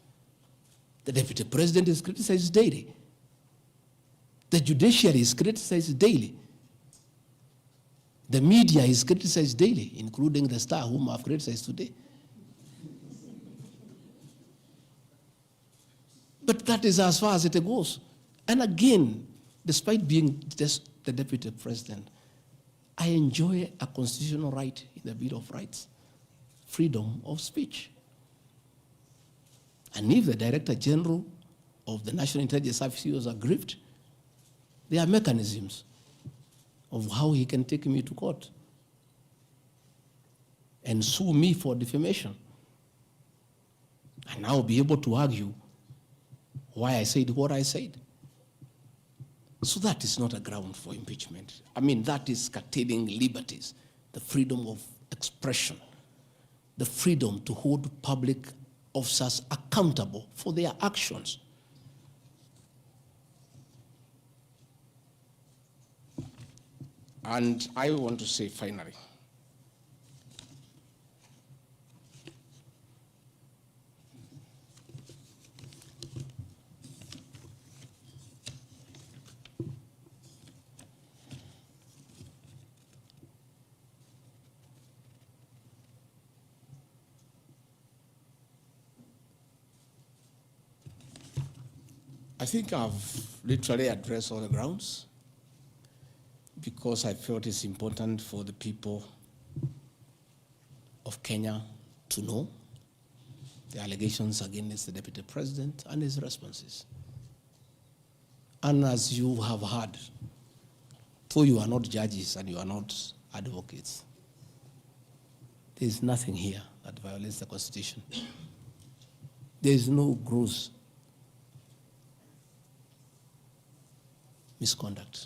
The Deputy President is criticized daily. The judiciary is criticized daily. The media is criticized daily, including the Star, whom I've criticized today. But that is as far as it goes. And again, despite being just the Deputy President, I enjoy a constitutional right in the Bill of Rights, freedom of speech. And if the Director General of the National Intelligence Service was aggrieved, there are mechanisms of how he can take me to court and sue me for defamation. And I'll be able to argue why I said what I said. So that is not a ground for impeachment. I mean, that is curtailing liberties, the freedom of expression, the freedom to hold public officers accountable for their actions. And I want to say finally, I think I've literally addressed all the grounds because I felt it's important for the people of Kenya to know the allegations against the Deputy President and his responses. And as you have heard, though you are not judges and you are not advocates, there is nothing here that violates the Constitution. There is no gross misconduct.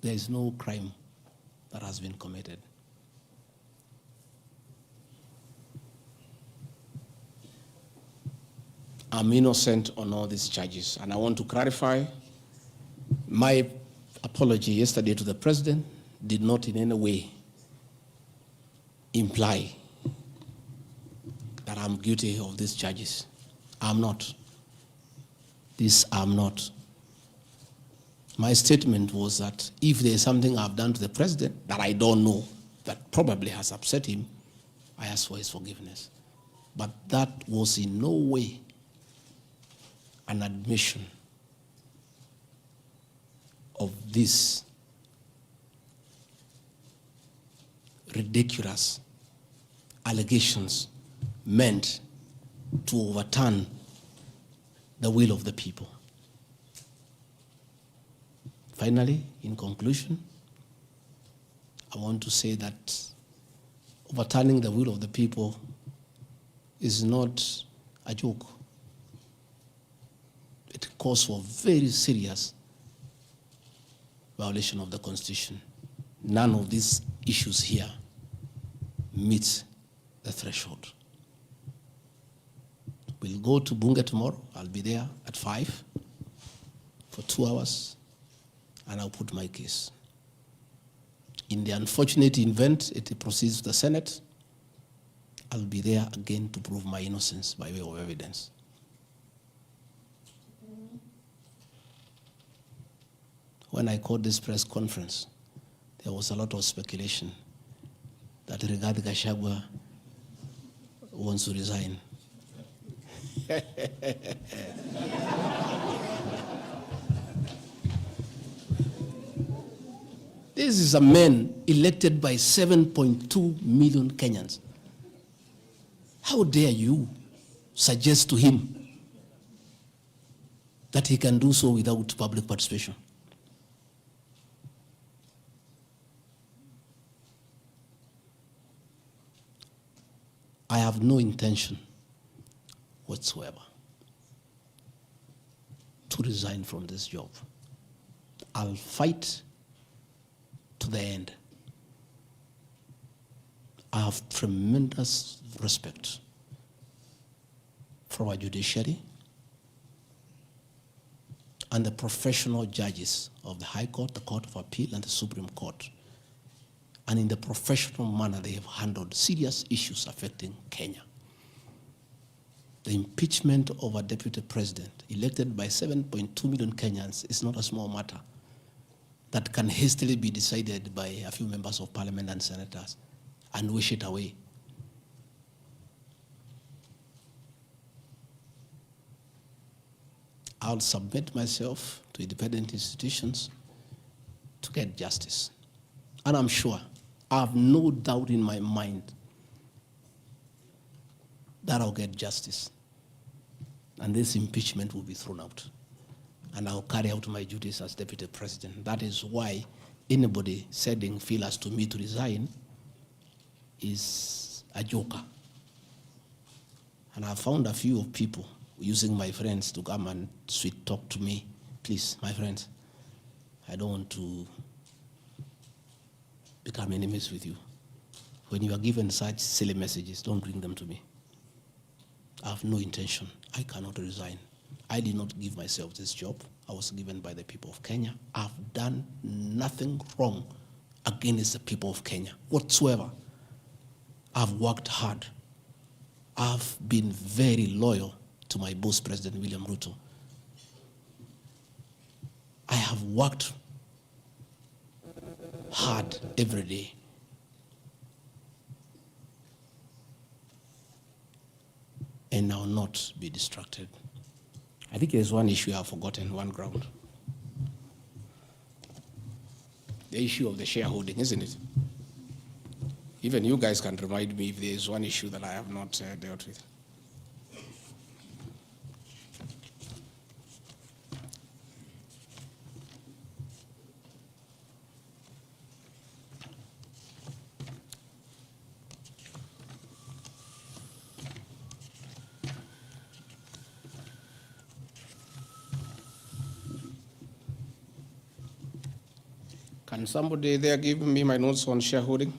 There is no crime that has been committed. I'm innocent on all these charges, and I want to clarify my apology yesterday to the President did not in any way imply that I'm guilty of these charges. I'm not. This I'm not. My statement was that if there is something I've done to the President that I don't know, that probably has upset him, I ask for his forgiveness. But that was in no way an admission of this ridiculous allegations meant to overturn the will of the people. Finally, in conclusion, I want to say that overturning the will of the people is not a joke. It calls for very serious violation of the Constitution. None of these issues here meet the threshold. We'll go to Bunge tomorrow. I'll be there at 5 for 2 hours, and I'll put my case. In the unfortunate event it proceeds to the Senate, I'll be there again to prove my innocence by way of evidence. When I called this press conference, there was a lot of speculation that Rigathi Gachagua wants to resign. This is a man elected by 7.2 million Kenyans. How dare you suggest to him that he can do so without public participation? I have no intention whatsoever to resign from this job. I'll fight to the end. I have tremendous respect for our judiciary and the professional judges of the High Court, the Court of Appeal, and the Supreme Court. And in the professional manner they have handled serious issues affecting Kenya. The impeachment of a deputy president elected by 7.2 million Kenyans is not a small matter that can hastily be decided by a few members of parliament and senators and wish it away. I'll submit myself to independent institutions to get justice. And I'm sure, I have no doubt in my mind that I'll get justice. And this impeachment will be thrown out. And I'll carry out my duties as deputy president. That is why anybody saying feel as to me to resign is a joker. And I found a few of people using my friends to come and sweet talk to me. Please, my friends, I don't want to become enemies with you. When you are given such silly messages, don't bring them to me. I have no intention. I cannot resign. I did not give myself this job. I was given by the people of Kenya. I've done nothing wrong against the people of Kenya whatsoever. I've worked hard. I've been very loyal to my boss, President William Ruto. I have worked hard every day. And I will not be distracted. I think there's one issue I've forgotten, one ground. The issue of the shareholding, isn't it? Even you guys can remind me if there's one issue that I have not dealt with. Can somebody there give me my notes on shareholding?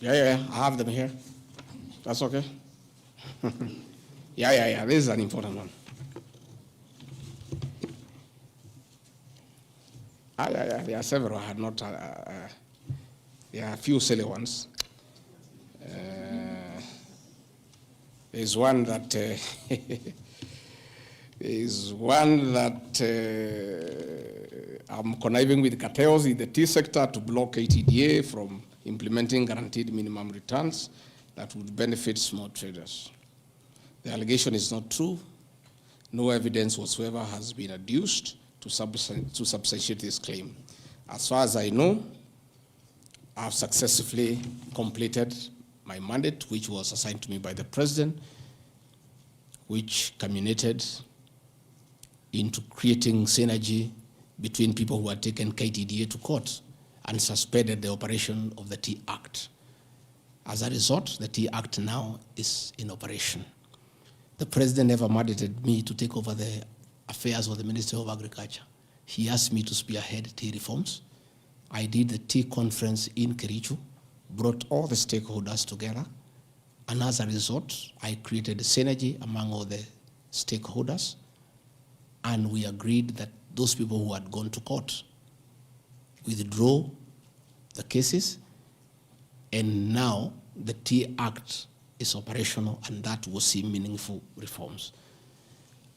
Yeah, I have them here. That's okay. Yeah, this is an important one. Yeah, there are several. I had not, there are a few silly ones. There's one that I'm conniving with cartels in the tea sector to block ATDA from implementing guaranteed minimum returns that would benefit small traders. The allegation is not true. No evidence whatsoever has been adduced to substantiate this claim. As far as I know, I've successfully completed my mandate, which was assigned to me by the president, which culminated into creating synergy between people who had taken KTDA to court and suspended the operation of the Tea Act. As a result, the Tea Act now is in operation. The president never mandated me to take over the affairs of the Ministry of Agriculture. He asked me to spearhead tea reforms. I did the tea conference in Kericho, brought all the stakeholders together, and as a result, I created a synergy among all the stakeholders, and we agreed that those people who had gone to court withdraw the cases, and now the Tea Act is operational, and that will see meaningful reforms.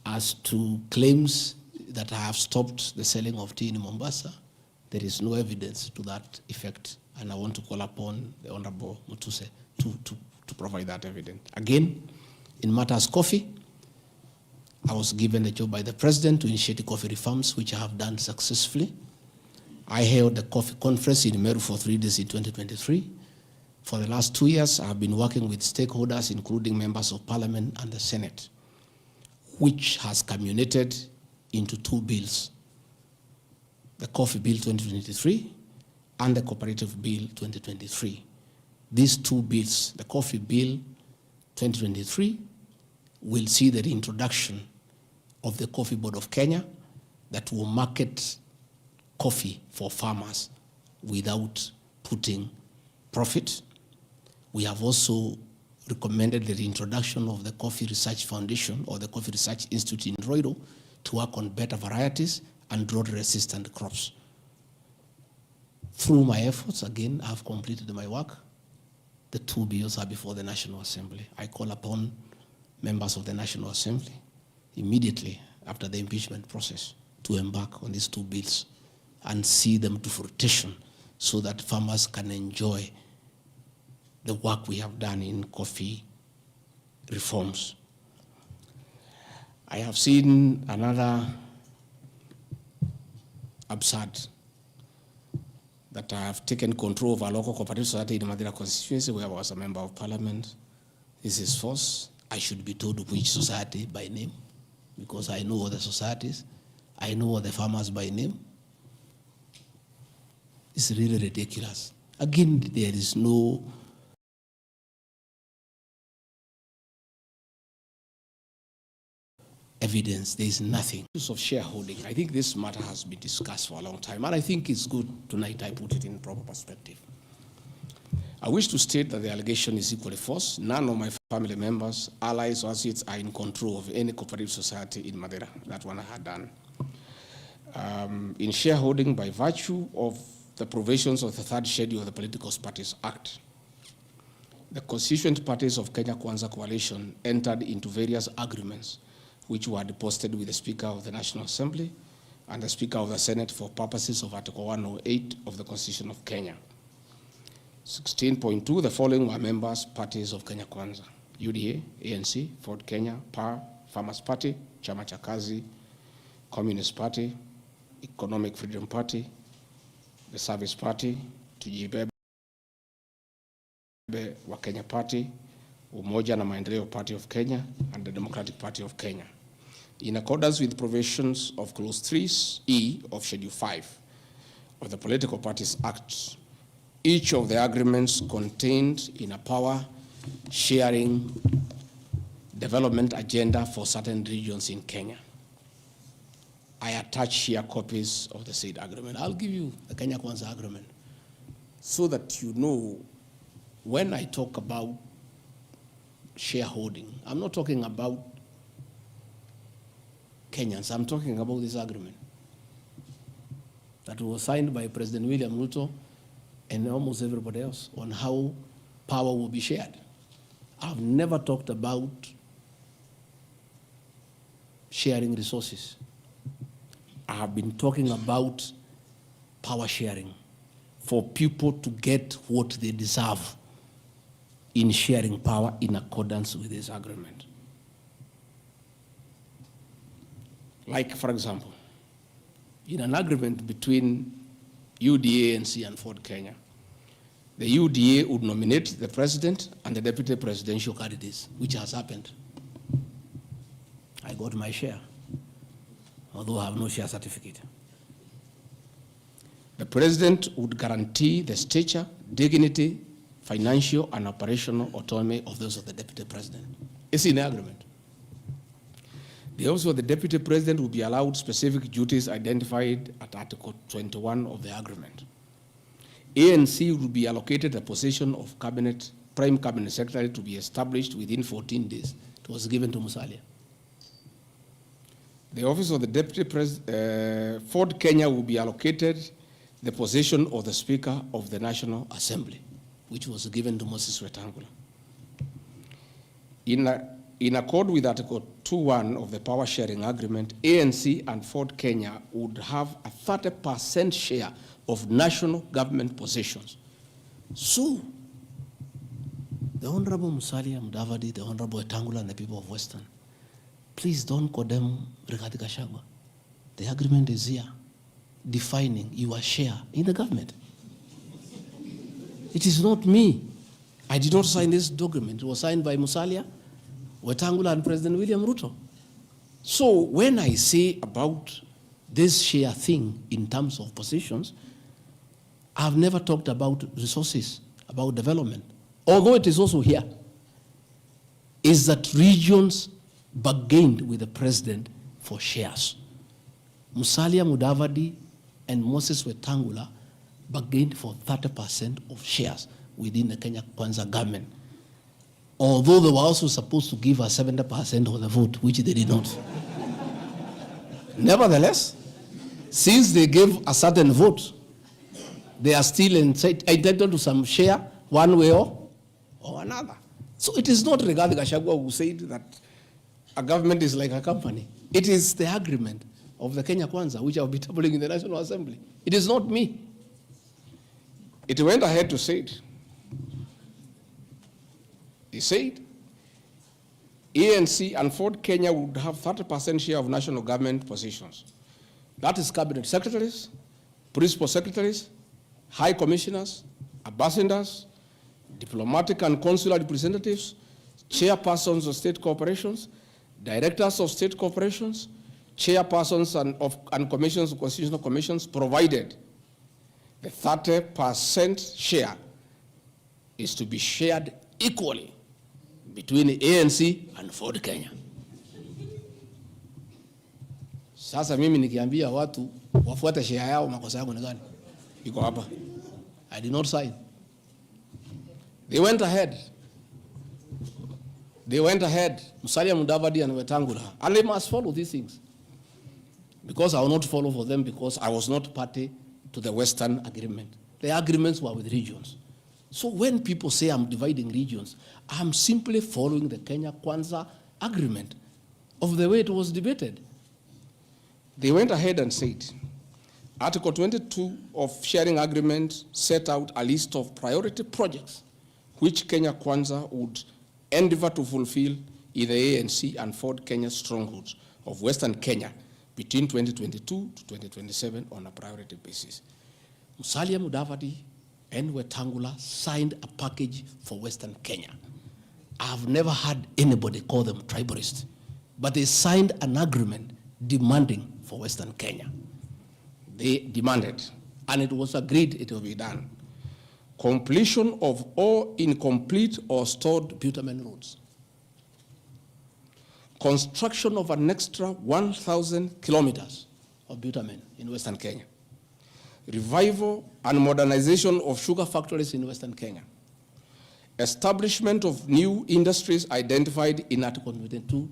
As to claims that I have stopped the selling of tea in Mombasa, there is no evidence to that effect, and I want to call upon the Honorable Mutuse to provide that evidence. Again, in matters coffee, I was given a job by the president to initiate coffee reforms, which I have done successfully. I held the coffee conference in Meru for 3 days in 2023. For the last 2 years, I have been working with stakeholders, including members of parliament and the Senate, which has culminated into 2 bills, the Coffee Bill 2023 and the Cooperative Bill 2023. These 2 bills, the Coffee Bill 2023, will see the reintroduction of the Coffee Board of Kenya that will market coffee for farmers without putting profit. We have also recommended the reintroduction of the Coffee Research Foundation or the Coffee Research Institute in Roiro to work on better varieties and drought-resistant crops. Through my efforts, again, I've completed my work. The 2 bills are before the National Assembly. I call upon members of the National Assembly immediately after the impeachment process to embark on these 2 bills and see them to fruition so that farmers can enjoy the work we have done in coffee reforms. I have seen another absurd, that I have taken control of a local cooperative society in Madera constituency where I was a member of parliament. This is false. I should be told which society by name, because I know all the societies. I know all the farmers by name. It's really ridiculous. Again, there is no evidence, there is nothing. Use of shareholding, I think this matter has been discussed for a long time, and I think it's good tonight I put it in proper perspective. I wish to state that the allegation is equally false. None of my family members, allies, or associates are in control of any cooperative society in Madera. That one I had done. In shareholding by virtue of the provisions of the 3rd schedule of the Political Parties Act, the constituent parties of Kenya Kwanza Coalition entered into various agreements which were deposited with the Speaker of the National Assembly and the Speaker of the Senate for purposes of Article 108 of the Constitution of Kenya. 16.2, the following were members parties of Kenya Kwanza: UDA, ANC, Ford Kenya, PAR, Farmers Party, Chama cha Kazi, Communist Party, Economic Freedom Party, the Service Party, Tujibebe wa Kenya Party, Umoja na Maendeleo Party of Kenya, and the Democratic Party of Kenya. In accordance with provisions of Clause 3E of Schedule 5 of the Political Parties Act, each of the agreements contained in a power-sharing development agenda for certain regions in Kenya. I attach here copies of the said agreement. I'll give you the Kenya Kwanza agreement so that you know when I talk about shareholding, I'm not talking about Kenyans, I'm talking about this agreement that was signed by President William Ruto and almost everybody else on how power will be shared. I've never talked about sharing resources. I have been talking about power sharing for people to get what they deserve in sharing power in accordance with this agreement. Like, for example, in an agreement between UDA, ANC, and Ford Kenya, the UDA would nominate the president and the deputy presidential candidates, which has happened. I got my share. although I have no share certificate. The president would guarantee the stature, dignity, financial and operational autonomy of those of the deputy president. It's in the agreement. The office of the deputy president will be allowed specific duties identified at Article 21 of the agreement. ANC will be allocated a position of prime cabinet secretary to be established within 14 days. It was given to Musalia. The office of the deputy president, Ford Kenya will be allocated the position of the Speaker of the National Assembly, which was given to Moses Wetangula. In accord with Article 2.1 of the Power Sharing Agreement, ANC and Ford Kenya would have a 30% share of national government positions. So, the Honorable Musalia Mudavadi, the Honorable Wetangula, and the people of Western, please don't condemn Rigathi Gachagua. The agreement is here, defining your share in the government. It is not me. I did not sign this document. It was signed by Musalia, Wetangula, and President William Ruto. So when I say about this share thing in terms of positions, I've never talked about resources, about development. Although it is also here, is that regions bargained with the president for shares. Musalia Mudavadi and Moses Wetangula bargained for 30% of shares within the Kenya Kwanza government. Although they were also supposed to give us 70% of the vote, which they did not. Nevertheless, since they gave a certain vote, they are still entitled to some share one way or another. So it is not Rigathi Gachagua who said that a government is like a company. It is the agreement of the Kenya Kwanza, which I will be tabling in the National Assembly. It is not me. It went ahead to say it. He said, ANC and Ford Kenya would have 30% share of national government positions. That is cabinet secretaries, principal secretaries, high commissioners, ambassadors, diplomatic and consular representatives, chairpersons of state corporations, directors of state corporations, chairpersons and commissions of constitutional commissions, provided the 30% share is to be shared equally between the ANC and Ford Kenya. Sasa mimi nikiambia watu wafuate share yao, makosa yangu ni gani? Iko hapa. I did not sign. They went ahead. Musalia Mudavadi and Wetangula. And they must follow these things. Because I will not follow for them because I was not party to the Western agreement. The agreements were with regions. So when people say I'm dividing regions, I'm simply following the Kenya Kwanza agreement of the way it was debated. They went ahead and said, Article 22 of sharing agreement set out a list of priority projects which Kenya Kwanza would endeavor to fulfill in the ANC and Ford Kenya strongholds of Western Kenya between 2022 to 2027 on a priority basis. Musalia Mudavadi and Wetangula signed a package for Western Kenya. I've never heard anybody call them tribalists, but they signed an agreement demanding for Western Kenya. They demanded, and it was agreed it will be done. Completion of all incomplete or stored bitumen roads. Construction of an extra 1,000 kilometers of bitumen in Western Kenya. Revival and modernization of sugar factories in Western Kenya. Establishment of new industries identified in Article 22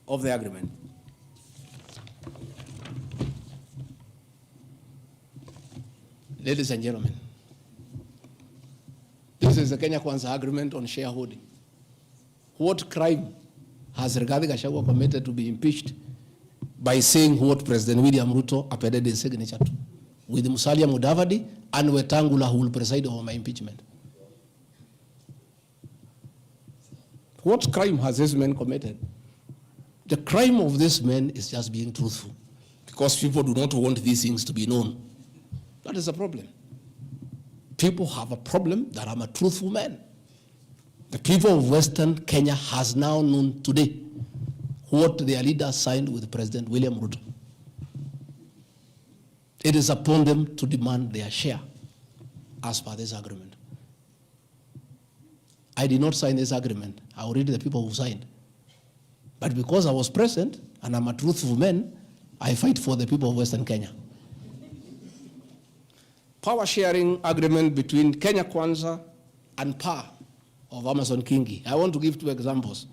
of the agreement. Ladies and gentlemen, this is the Kenya Kwanza agreement on shareholding. What crime has Rigathi Gachagua committed to be impeached by saying what President William Ruto appended his signature to, with Musalia Mudavadi and Wetangula who will preside over my impeachment? What crime has this man committed? The crime of this man is just being truthful, because people do not want these things to be known. That is a problem. People have a problem that I'm a truthful man. The people of Western Kenya has now known today what their leader signed with President William Ruto. it is upon them to demand their share as per this agreement. I did not sign this agreement. I will read the people who signed. But because I was present and I'm a truthful man, I fight for the people of Western Kenya. Power sharing agreement between Kenya Kwanza and PA of Amason Kingi. I want to give 2 examples.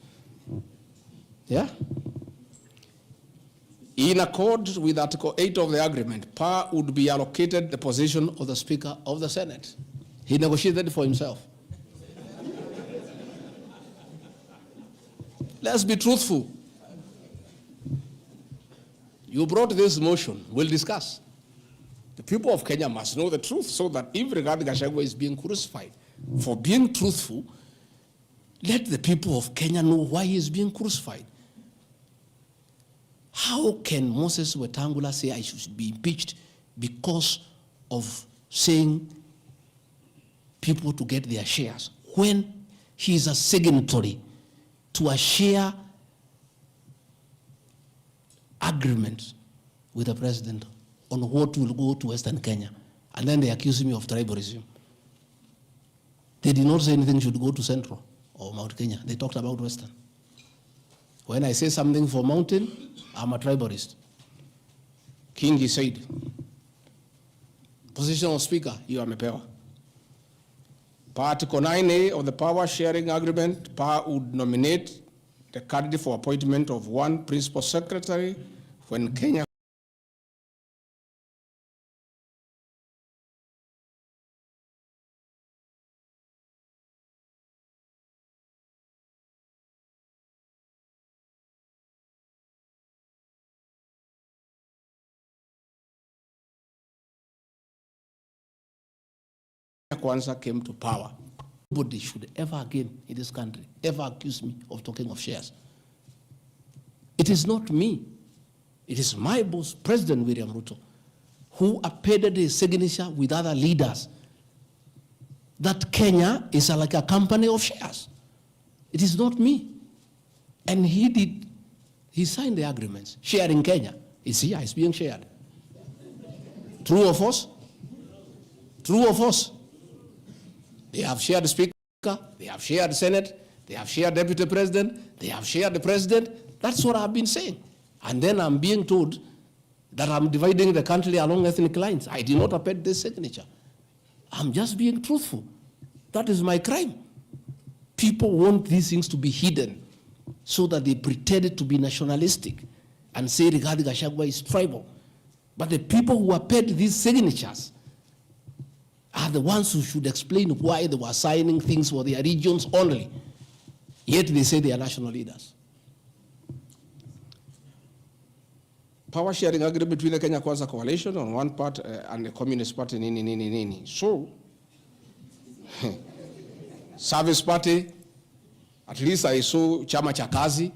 Yeah? In accord with Article 8 of the agreement, PA would be allocated the position of the Speaker of the Senate. He negotiated for himself. Let's be truthful. You brought this motion, we'll discuss. The people of Kenya must know the truth so that if Rigathi Gachagua is being crucified for being truthful, let the people of Kenya know why he is being crucified. How can Moses Wetangula say I should be impeached because of saying people to get their shares when he is a signatory to a share agreement with the president on what will go to Western Kenya? And then they accuse me of tribalism. They did not say anything should go to Central or Mount Kenya. They talked about Western. When I say something for Mountain, I'm a tribalist. Kingi said, position of Speaker, you are Mepewa. Article 9A of the Power Sharing Agreement, PA would nominate the candidate for appointment of 1 principal secretary when Kenya Kwanza came to power. Nobody should ever again in this country ever accuse me of talking of shares. It is not me. It is my boss, President William Ruto, who appended his signature with other leaders that Kenya is like a company of shares. It is not me. And he signed the agreements. Sharing Kenya is here, it's being shared. True or false? True or false? They have shared the Speaker, they have shared the Senate, they have shared Deputy President, they have shared the President. That's what I've been saying. And then I'm being told that I'm dividing the country along ethnic lines. I did not append this signature. I'm just being truthful. That is my crime. People want these things to be hidden so that they pretend to be nationalistic and say Rigathi Gachagua is tribal. But the people who append these signatures are the ones who should explain why they were signing things for their regions only. Yet they say they are national leaders. Power sharing agreement between the Kenya Kwanza coalition on one part and the Communist Party, nini. So, Service Party, at least I saw Chama Chakazi.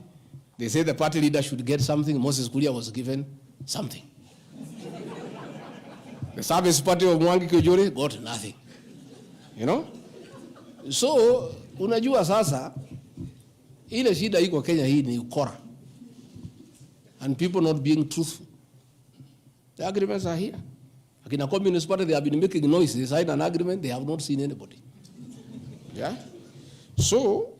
They say the party leader should get something. Moses Kuria was given something. The Service Party of Mwangi Kujore got nothing. You know? So, unajua sasa, ile shida iko Kenya hii ni ukora. And people not being truthful. The agreements are here. Like in a Communist Party, they have been making noise. They signed an agreement, they have not seen anybody. Yeah? So,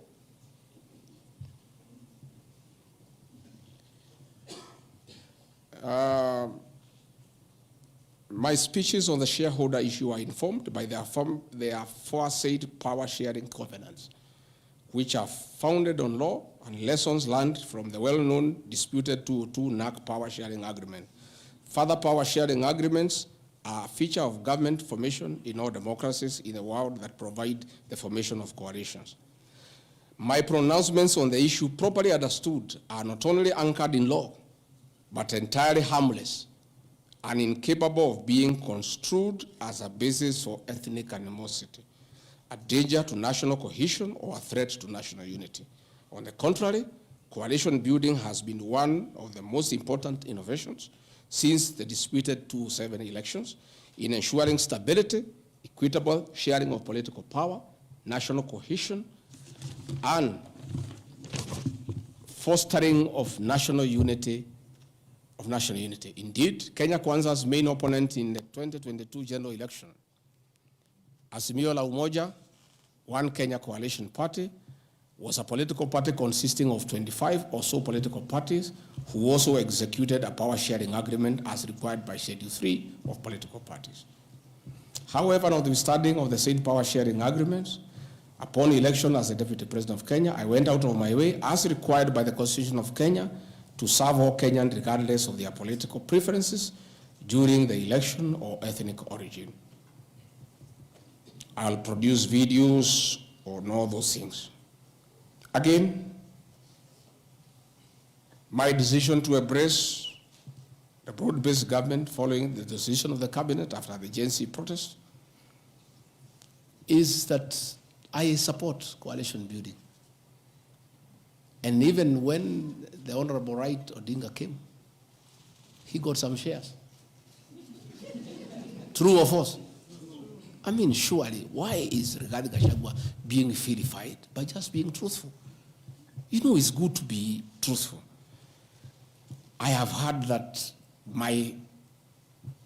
my speeches on the shareholder issue are informed by their aforesaid power sharing covenants, which are founded on law and lessons learned from the well-known disputed 202 NAC power sharing agreement. Further power sharing agreements are a feature of government formation in all democracies in the world that provide the formation of coalitions. My pronouncements on the issue, properly understood, are not only anchored in law, but entirely harmless and incapable of being construed as a basis for ethnic animosity, a danger to national cohesion, or a threat to national unity. On the contrary, coalition building has been one of the most important innovations since the disputed 2007 elections in ensuring stability, equitable sharing of political power, national cohesion, and fostering of national unity of national unity. Indeed, Kenya Kwanza's main opponent in the 2022 general election, Azimio la Umoja, One Kenya Coalition Party, was a political party consisting of 25 or so political parties who also executed a power-sharing agreement as required by Schedule 3 of political parties. However, notwithstanding of the said power-sharing agreements, upon election as the Deputy President of Kenya, I went out of my way, as required by the Constitution of Kenya, to serve all Kenyans regardless of their political preferences during the election or ethnic origin. I'll produce videos on all those things. Again, my decision to embrace the broad-based government following the decision of the cabinet after the Gen Z protest is that I support coalition building. And even when the Honorable Right Odinga came, he got some shares. True or false? I mean, surely, why is Rigathi Gachagua being vilified by just being truthful? You know, it's good to be truthful. I have heard that my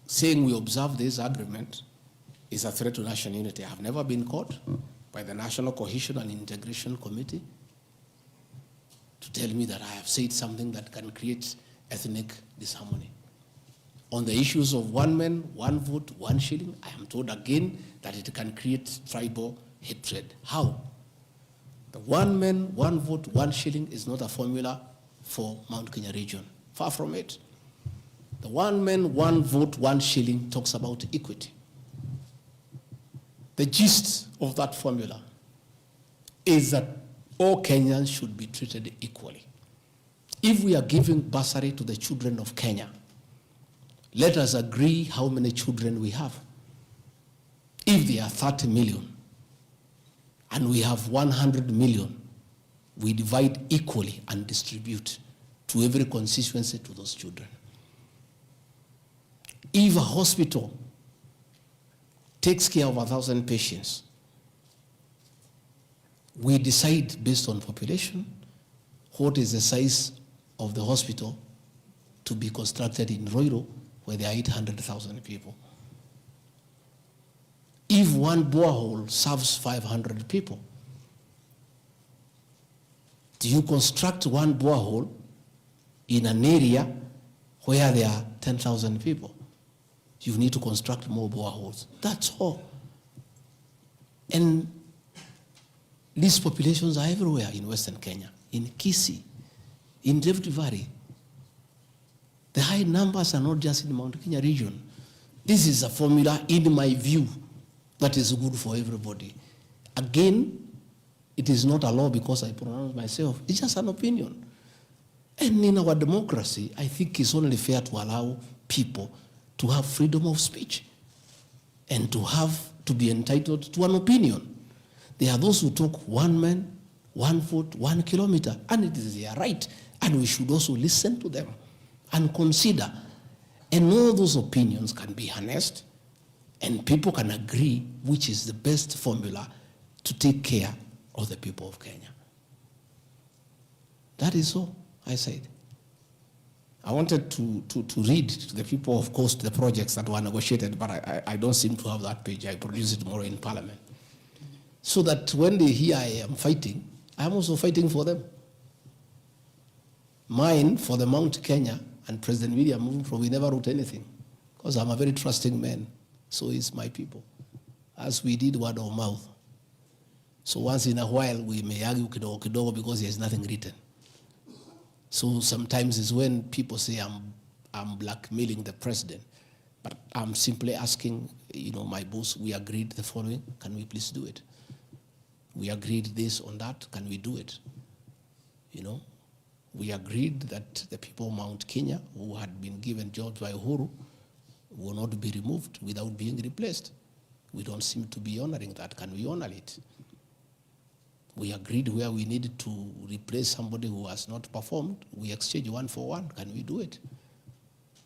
saying we observe this agreement is a threat to national unity. I have never been caught by the National Cohesion and Integration Committee to tell me that I have said something that can create ethnic disharmony. On the issues of one man, one vote, one shilling, I am told again that it can create tribal hatred. How? The one man, one vote, one shilling is not a formula for Mount Kenya region. Far from it. The one man, one vote, one shilling talks about equity. The gist of that formula is that all Kenyans should be treated equally. If we are giving bursary to the children of Kenya, let us agree how many children we have. If there are 30 million and we have 100 million, we divide equally and distribute to every constituency to those children. If a hospital takes care of 1,000 patients, we decide based on population what is the size of the hospital to be constructed in Roiro, where there are 800,000 people. If one borehole serves 500 people, do you construct one borehole in an area where there are 10,000 people? You need to construct more boreholes. That's all. And these populations are everywhere in Western Kenya, in Kisii, in Rift Valley. The high numbers are not just in the Mount Kenya region. This is a formula, in my view, that is good for everybody. Again, it is not a law because I pronounce myself. It's just an opinion. And in our democracy, I think it's only fair to allow people to have freedom of speech and to be entitled to an opinion. There are those who talk one man, one vote, 1 kilometer, and it is their right. And we should also listen to them and consider. And all those opinions can be harnessed and people can agree which is the best formula to take care of the people of Kenya. That is all I said. I wanted to read to the people, of course, the projects that were negotiated, but I don't seem to have that page. I produce it tomorrow in Parliament. So that when they hear I am fighting, I am also fighting for them. Mine, for the Mount Kenya, and President William, we never wrote anything, because I'm a very trusting man. So is my people, as we did word of mouth. So once in a while, we may argue kidogo kidogo because there's nothing written. So sometimes it's when people say I'm blackmailing the president, but I'm simply asking, my boss, we agreed the following, can we please do it? We agreed this on that, can we do it? We agreed that the people of Mount Kenya who had been given jobs by Uhuru will not be removed without being replaced. We don't seem to be honoring that. Can we honor it? We agreed where we needed to replace somebody who has not performed, we exchange 1 for 1. Can we do it?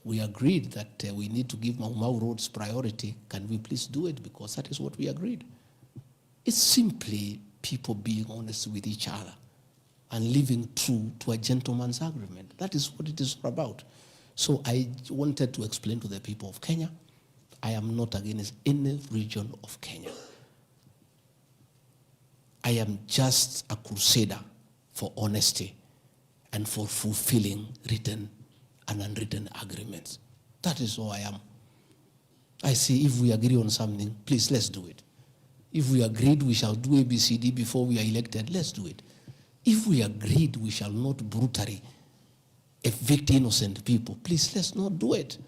We agreed that we need to give Mau Mau roads priority. Can we please do it? Because that is what we agreed. It's simply people being honest with each other and living true to a gentleman's agreement. That is what it is about. So I wanted to explain to the people of Kenya, I am not against any region of Kenya. I am just a crusader for honesty and for fulfilling written and unwritten agreements. That is all I am. I say if we agree on something, please let's do it. If we agreed we shall do ABCD before we are elected, let's do it. If we agreed we shall not brutally evict innocent people, please let's not do it.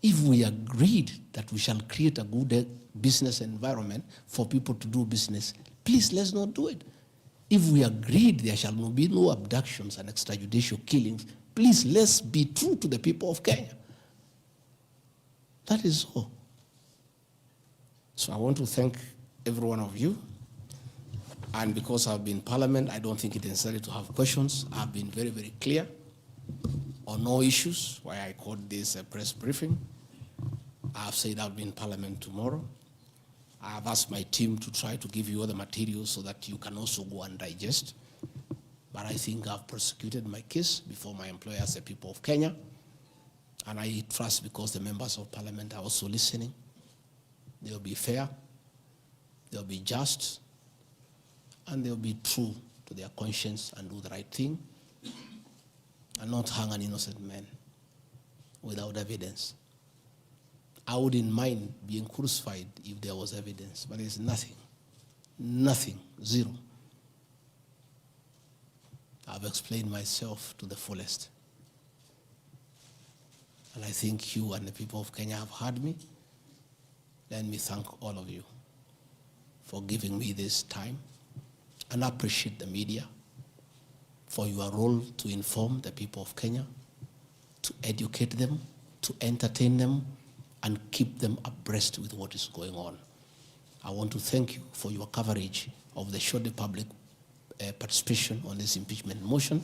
If we agreed that we shall create a good business environment for people to do business, please let's not do it. If we agreed there shall be no abductions and extrajudicial killings, please let's be true to the people of Kenya. That is all. So I want to thank every one of you. And because I've been in Parliament, I don't think it is necessary to have questions. I've been very, very clear on all issues, why I called this a press briefing. I've said I'll be in Parliament tomorrow. I've asked my team to try to give you all the materials so that you can also go and digest. But I think I've prosecuted my case before my employers, the people of Kenya. And I trust because the members of Parliament are also listening, they'll be fair, they'll be just, and they'll be true to their conscience and do the right thing, and not hang an innocent man without evidence. I wouldn't mind being crucified if there was evidence, but there's nothing, zero. I've explained myself to the fullest. And I think you and the people of Kenya have heard me. Let me thank all of you for giving me this time, and I appreciate the media for your role to inform the people of Kenya, to educate them, to entertain them, and keep them abreast with what is going on. I want to thank you for your coverage of the short public participation on this impeachment motion,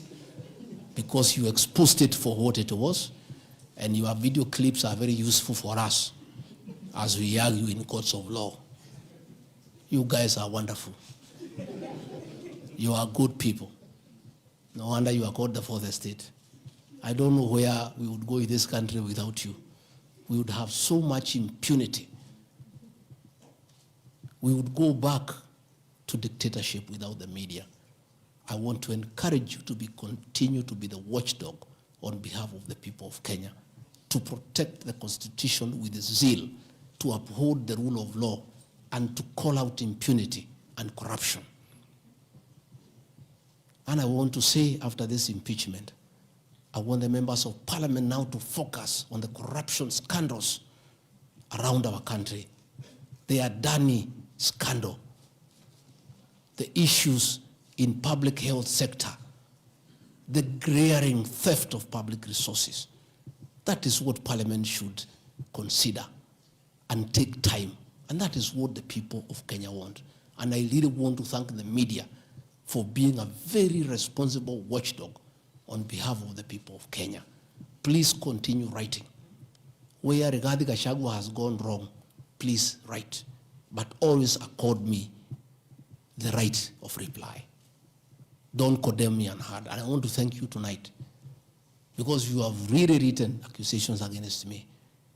because you exposed it for what it was, and your video clips are very useful for us as we argue in courts of law. You guys are wonderful. You are good people. No wonder you are called the fourth estate. I don't know where we would go in this country without you. We would have so much impunity. We would go back to dictatorship without the media. I want to encourage you to continue to be the watchdog on behalf of the people of Kenya, to protect the Constitution with zeal, to uphold the rule of law, and to call out impunity and corruption. And I want to say, after this impeachment, I want the members of Parliament now to focus on the corruption scandals around our country. The Adani scandal, the issues in public health sector, the glaring theft of public resources. That is what Parliament should consider and take time. And that is what the people of Kenya want. And I really want to thank the media for being a very responsible watchdog on behalf of the people of Kenya. Please continue writing. Where Rigathi Gachagua has gone wrong, please write. But always accord me the right of reply. Don't condemn me unheard. And I want to thank you tonight, because you have really written accusations against me.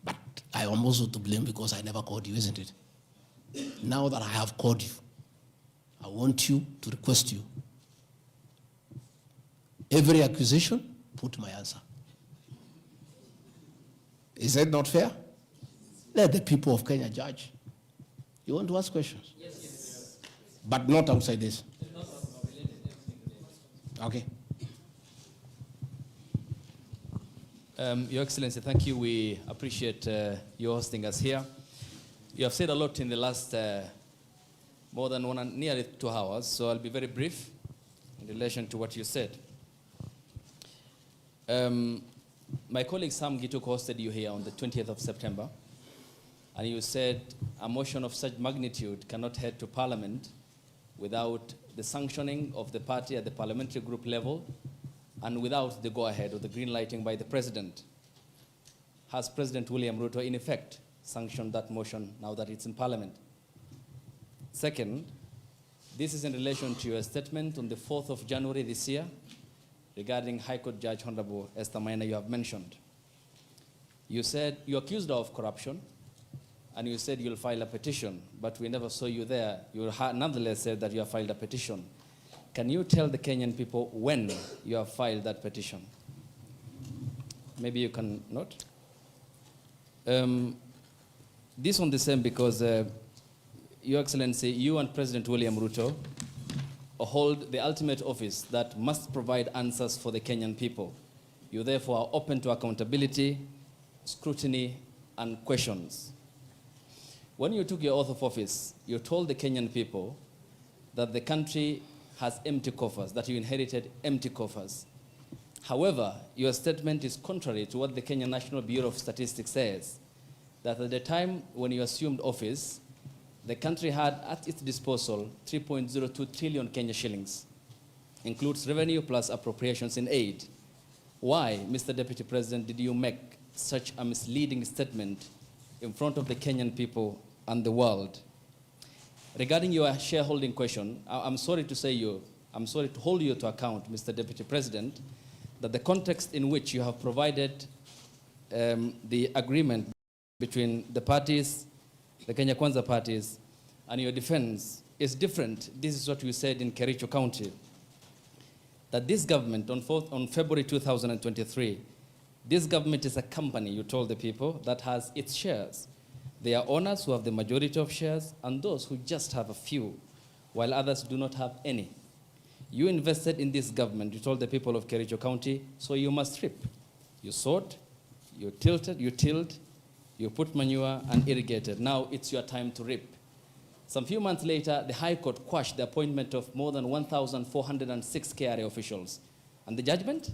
But I am also to blame because I never called you, isn't it? Now that I have called you, I want you to request you. Every accusation, put my answer. Is that not fair? Let the people of Kenya judge. You want to ask questions? Yes. But not outside this. Okay. Your Excellency, thank you. We appreciate you hosting us here. You have said a lot in the last more than nearly 2 hours, so I'll be very brief in relation to what you said. My colleague Sam Gituk hosted you here on the 20th of September, and you said a motion of such magnitude cannot head to Parliament without the sanctioning of the party at the parliamentary group level and without the go-ahead or the green lighting by the President. Has President William Ruto, in effect, sanctioned that motion now that it's in Parliament? Second, this is in relation to your statement on the 4th of January this year regarding High Court Judge Honorable Esther Maina you have mentioned. You said you accused of corruption, and you said you'll file a petition, but we never saw you there. You nonetheless said that you have filed a petition. Can you tell the Kenyan people when you have filed that petition? Maybe you can note. This one the same because, Your Excellency, you and President William Ruto hold the ultimate office that must provide answers for the Kenyan people. You therefore are open to accountability, scrutiny, and questions. When you took your oath of office, you told the Kenyan people that the country has empty coffers, that you inherited empty coffers. However, your statement is contrary to what the Kenya National Bureau of Statistics says, that at the time when you assumed office, the country had at its disposal 3.02 trillion Kenya shillings, includes revenue plus appropriations in aid. Why, Mr. Deputy President, did you make such a misleading statement in front of the Kenyan people and the world? Regarding your shareholding question, I'm sorry to hold you to account, Mr. Deputy President, that the context in which you have provided the agreement between the parties, the Kenya Kwanza parties, and your defense is different. This is what you said in Kericho County, that this government, on February 2023, this government is a company, you told the people, that has its shares. There are owners who have the majority of shares and those who just have a few, while others do not have any. You invested in this government, you told the people of Kericho County, so you must reap. You sowed, you tilled, you put manure and irrigated. Now it's your time to reap. Some few months later, the High Court quashed the appointment of more than 1,406 KRA officials. And the judgment?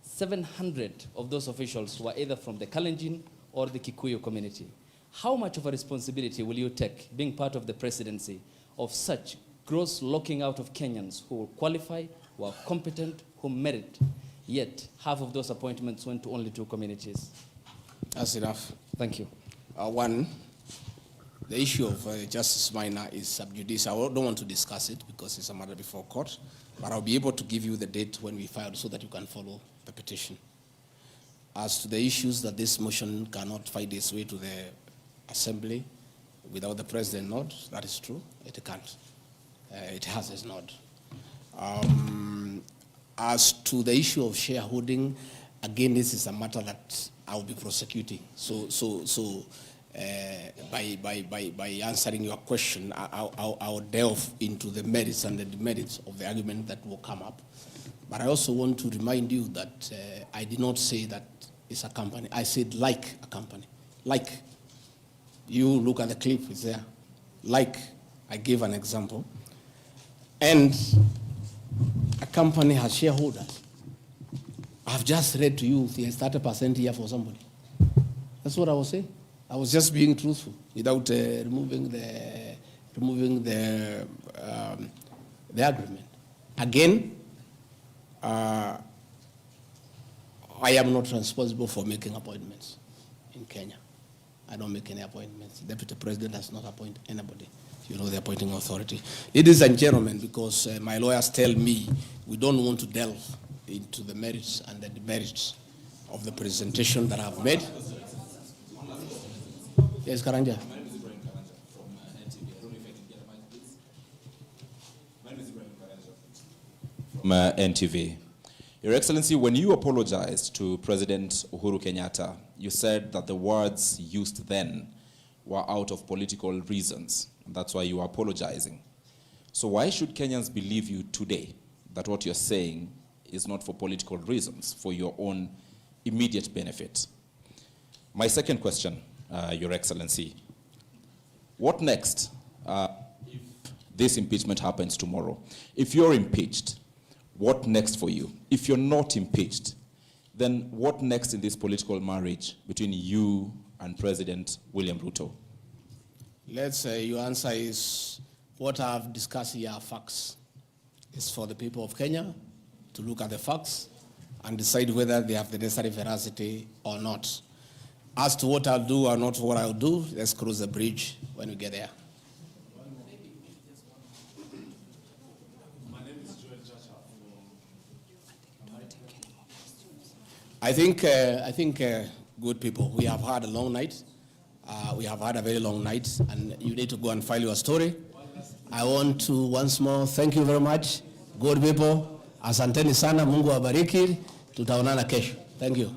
700 of those officials were either from the Kalenjin or the Kikuyu community. How much of a responsibility will you take, being part of the presidency, of such gross locking out of Kenyans who qualify, who are competent, who merit, yet half of those appointments went to only 2 communities? That's enough. Thank you. One, the issue of Justice Minor is sub judice. I don't want to discuss it because it's a matter before court, but I'll be able to give you the date when we filed so that you can follow the petition. As to the issues that this motion cannot find its way to the Assembly without the President nod, that is true. It can't. It has its nod. As to the issue of shareholding, again, this is a matter that I'll be prosecuting. By answering your question, I'll delve into the merits and the demerits of the argument that will come up. But I also want to remind you that I did not say that it's a company. I said like a company. Like. You look at the clip, it's there. Like, I gave an example. And a company has shareholders. I've just read to you the 30% here for somebody. That's what I was saying. I was just being truthful without removing the agreement. Again, I am not responsible for making appointments in Kenya. I don't make any appointments. The Deputy President does not appoint anybody. You know, the appointing authority. Ladies and gentlemen, because my lawyers tell me we don't want to delve into the merits and the demerits of the presentation that I've made. Yes, Karanja. From NTV. Your Excellency, when you apologized to President Uhuru Kenyatta, you said that the words used then were out of political reasons. And that's why you are apologizing. So why should Kenyans believe you today that what you're saying is not for political reasons, for your own immediate benefit? My second question, Your Excellency, what next if this impeachment happens tomorrow? If you're impeached, what next for you? If you're not impeached, then what next in this political marriage between you and President William Ruto? Let's say your answer is what I've discussed here are facts. It's for the people of Kenya to look at the facts and decide whether they have the necessary veracity or not. As to what I'll do or not what I'll do, let's cross the bridge when we get there. I think Good people. We have had a long night. We have had a very long night, and you need to go and file your story. I want to once more thank you very much. Good people. Asanteni sana. Mungu awabariki. Tutaonana kesho. Thank you.